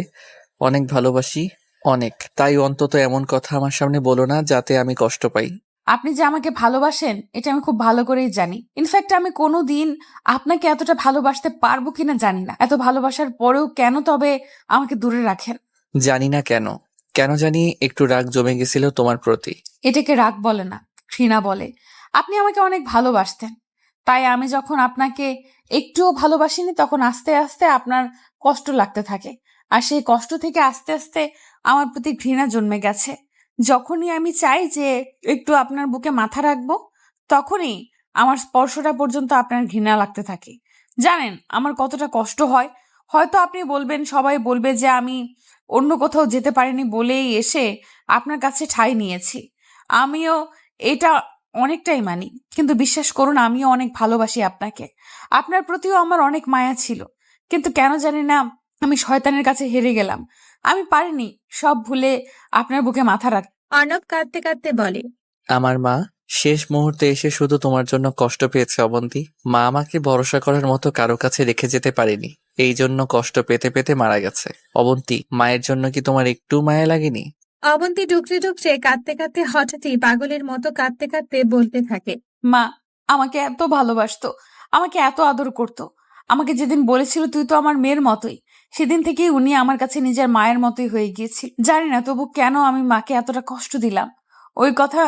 অনেক ভালোবাসি, অনেক। তাই অন্তত এমন কথা আমার সামনে বলো না যাতে আমি কষ্ট পাই। আপনি যে আমাকে ভালোবাসেন এটা আমি খুব ভালো করেই জানি। ইনফ্যাক্ট আমি কোনোদিন আপনাকে এতটা ভালোবাসতে পারবো কিনা জানি না। এত ভালোবাসার পরেও কেন তবে আমাকে দূরে রাখেন? জানি না কেন, কেন জানি একটু রাগ জমে গেছিল তোমার প্রতি। এটাকে রাগ বলে না, ঘৃণা বলে। আপনি আমাকে অনেক ভালোবাসতেন, তাই আমি যখন আপনাকে একটুও ভালোবাসিনি তখন আস্তে আস্তে আপনার কষ্ট লাগতে থাকে, আর সেই কষ্ট থেকে আস্তে আস্তে আমার প্রতি ঘৃণা জন্মে গেছে। যখনই আমি চাই যে একটু আপনার বুকে মাথা রাখবো, তখনই আমার স্পর্শটা পর্যন্ত আপনার ঘৃণা লাগতে থাকে। জানেন আমার কতটা কষ্ট হয়? হয়তো আপনি বলবেন, সবাই বলবে যে আমি অন্য কোথাও যেতে পারিনি বলেই এসে আপনার কাছে ঠাঁই নিয়েছি। আমিও এটা অনেকটাই মানি, কিন্তু বিশ্বাস করুন আমিও অনেক ভালোবাসি আপনাকে। আপনার প্রতিও আমার অনেক মায়া ছিল, কিন্তু কেন জানি না আমি শয়তানের কাছে হেরে গেলাম। আমি পারিনি সব ভুলে আপনার বুকে মাথা রাখ। অর্ণব কাঁদতে কাঁদতে বলে, আমার মা শেষ মুহূর্তে এসে শুধু তোমার জন্য কষ্ট পেয়েছে অবন্তী। মা আমাকে ভরসা করার মতো কারো কাছে রেখে যেতে পারেনি, এই জন্য কষ্ট পেতে পেতে মারা গেছে। অবন্তী, মায়ের জন্য কি তোমার একটু মায়া লাগেনি? অবন্তী ডুকরে ডুকরে কাঁদতে কাঁদতে হঠাৎই পাগলের মতো কাঁদতে কাঁদতে বলতে থাকে, মা আমাকে এত ভালোবাসতো, আমাকে এত আদর করত। আমাকে যেদিন বলেছিল তুই তো আমার মেয়ের মতোই, সেদিন থেকেই উনি আমার কাছে নিজের মায়ের মতোই হয়ে গিয়েছিল। জানি না তবু কেন আমি মাকে এতটা কষ্ট দিলাম। ওই কথা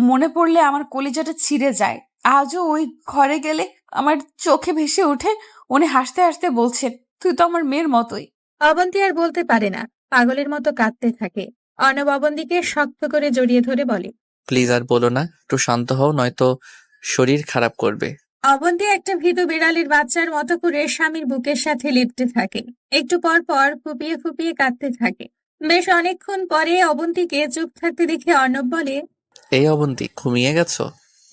মনে পড়লে আমার কলিজাটা ছিঁড়ে যায়। আজও ওই ঘরে গেলে আমার চোখে ভেসে ওঠে উনি হাসতে হাসতে বলছেন তুই তো আমার মেয়ের মতোই। অবন্তী আর বলতে পারে না, পাগলের মতো কাঁদতে থাকে। অর্ণব অবন্তীকে শক্ত করে জড়িয়ে ধরে বলে, প্লিজ আর বলো না, একটু শান্ত হও, নয়তো শরীর খারাপ করবে। অবন্তী একটা ভীতু বিড়ালের বাচ্চার মতো করে স্বামীর বুকের সাথে লিপটে থাকে। একটু পর পর ফুপিয়ে ফুপিয়ে কাঁদতে থাকে। বেশ অনেকক্ষণ পরে অবন্তীকে চুপ থাকতে দেখে অর্ণব বলে, এই অবন্তী, ঘুমিয়ে গেছো?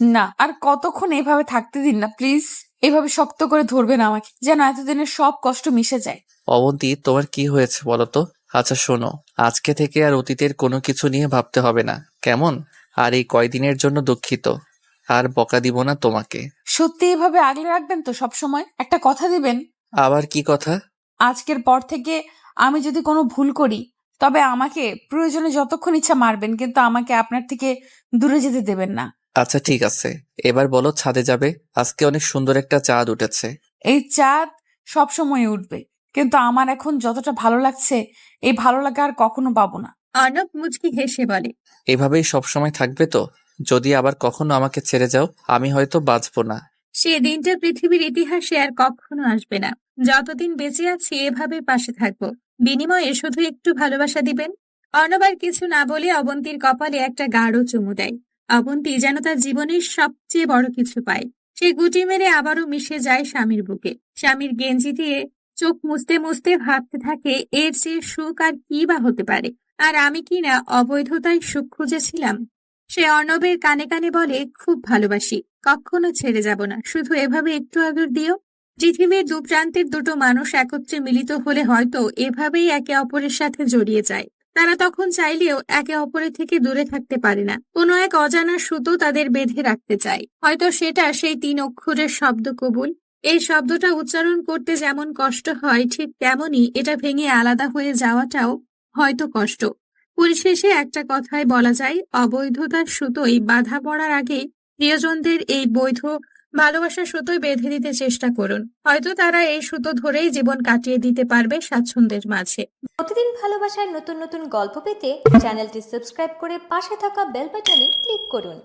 না, আর কতক্ষণ এভাবে থাকতে দিন না প্লিজ। এভাবে শক্ত করে ধরবেন আমাকে, যেন এতদিনের সব কষ্ট মিশে যায়। অবন্তী, তোমার কি হয়েছে বলো তো? আচ্ছা শোনো, আজকে থেকে আর অতীতের কোনো কিছু নিয়ে ভাবতে হবে না, কেমন? আর এই কয়দিনের জন্য দুঃখিত, আর বকা দিব না তোমাকে। সত্যি এভাবে আগলে রাখবেন তো সব সময়? একটা কথা দিবেন? আবার কি কথা? আজকের পর থেকে আমি যদি কোনো ভুল করি তবে আমাকে প্রয়োজনে যতক্ষণ ইচ্ছা মারবেন, কিন্তু আমাকে আপনার থেকে দূরে যেতে দেবেন না। আচ্ছা ঠিক আছে, এবার বলো ছাদে যাবে? আজকে অনেক সুন্দর একটা চাঁদ উঠেছে। এই চাঁদ সব সময় উঠবে, কিন্তু আমার এখন যতটা ভালো লাগছে এই ভালো লাগা আর কখনো পাবো না। অর্ণব মুচকি হেসে বলে, এভাবেই সবসময় থাকবে তো? যদি আবার কখনো আমাকে ছেড়ে যাও আমি হয়তো বাঁচবো না। সে দিনটা পৃথিবীর ইতিহাসে আর কখনো আসবে না। যতদিন বেঁচে আছি এভাবে পাশে থাকবো, বিনিময়ে শুধু একটু ভালোবাসা দিবেন। অর্ণব আর কিছু না বলে অবন্তীর কপালে একটা গাঢ় চুমু দেয়। অবন্তী যেন তার জীবনের সবচেয়ে বড় কিছু পায়। সে গুটি মেরে আবারও মিশে যায় স্বামীর বুকে। স্বামীর গেঞ্জি দিয়ে চোখ মুছতে মুছতে ভাবতে থাকে, এর চেয়ে সুখ আর কি বা হতে পারে। আর আমি কিনা অবৈধতায় সুখ খুঁজেছিলাম। সে অর্ণবের কানে কানে বলে, খুব ভালোবাসি, কখনো ছেড়ে যাব না, শুধু এভাবে একটু আদর দিও। পৃথিবীর দু প্রান্তের দুটো মানুষ একত্রে মিলিত হলে হয়তো এভাবেই একে অপরের সাথে জড়িয়ে যায়। তারা তখন চাইলেও একে অপরের থেকে দূরে থাকতে পারে না। কোনো এক অজানা সুতো তাদের বেঁধে রাখতে চায়। হয়তো সেটা সেই 3 অক্ষরের শব্দ কবুল। এই শব্দটা উচ্চারণ করতে যেমন কষ্ট হয়, ঠিক তেমনই এটা ভেঙে আলাদা হয়ে যাওয়াটাও হয়তো কষ্ট। পরিশেষে একটা কথায় বলা যায়, অবৈধতার সুতোয় বাধা পড়ার আগে প্রিয়জনদের এই বৈধ ভালোবাসার সুতোই বেঁধে দিতে চেষ্টা করুন, হয়তো তারা এই সুতো ধরেই জীবন কাটিয়ে দিতে পারবে স্বাচ্ছন্দ্যের মাঝে। প্রতিদিন ভালোবাসার নতুন নতুন গল্প পেতে চ্যানেলটি সাবস্ক্রাইব করে পাশে থাকা বেল বাটনে ক্লিক করুন।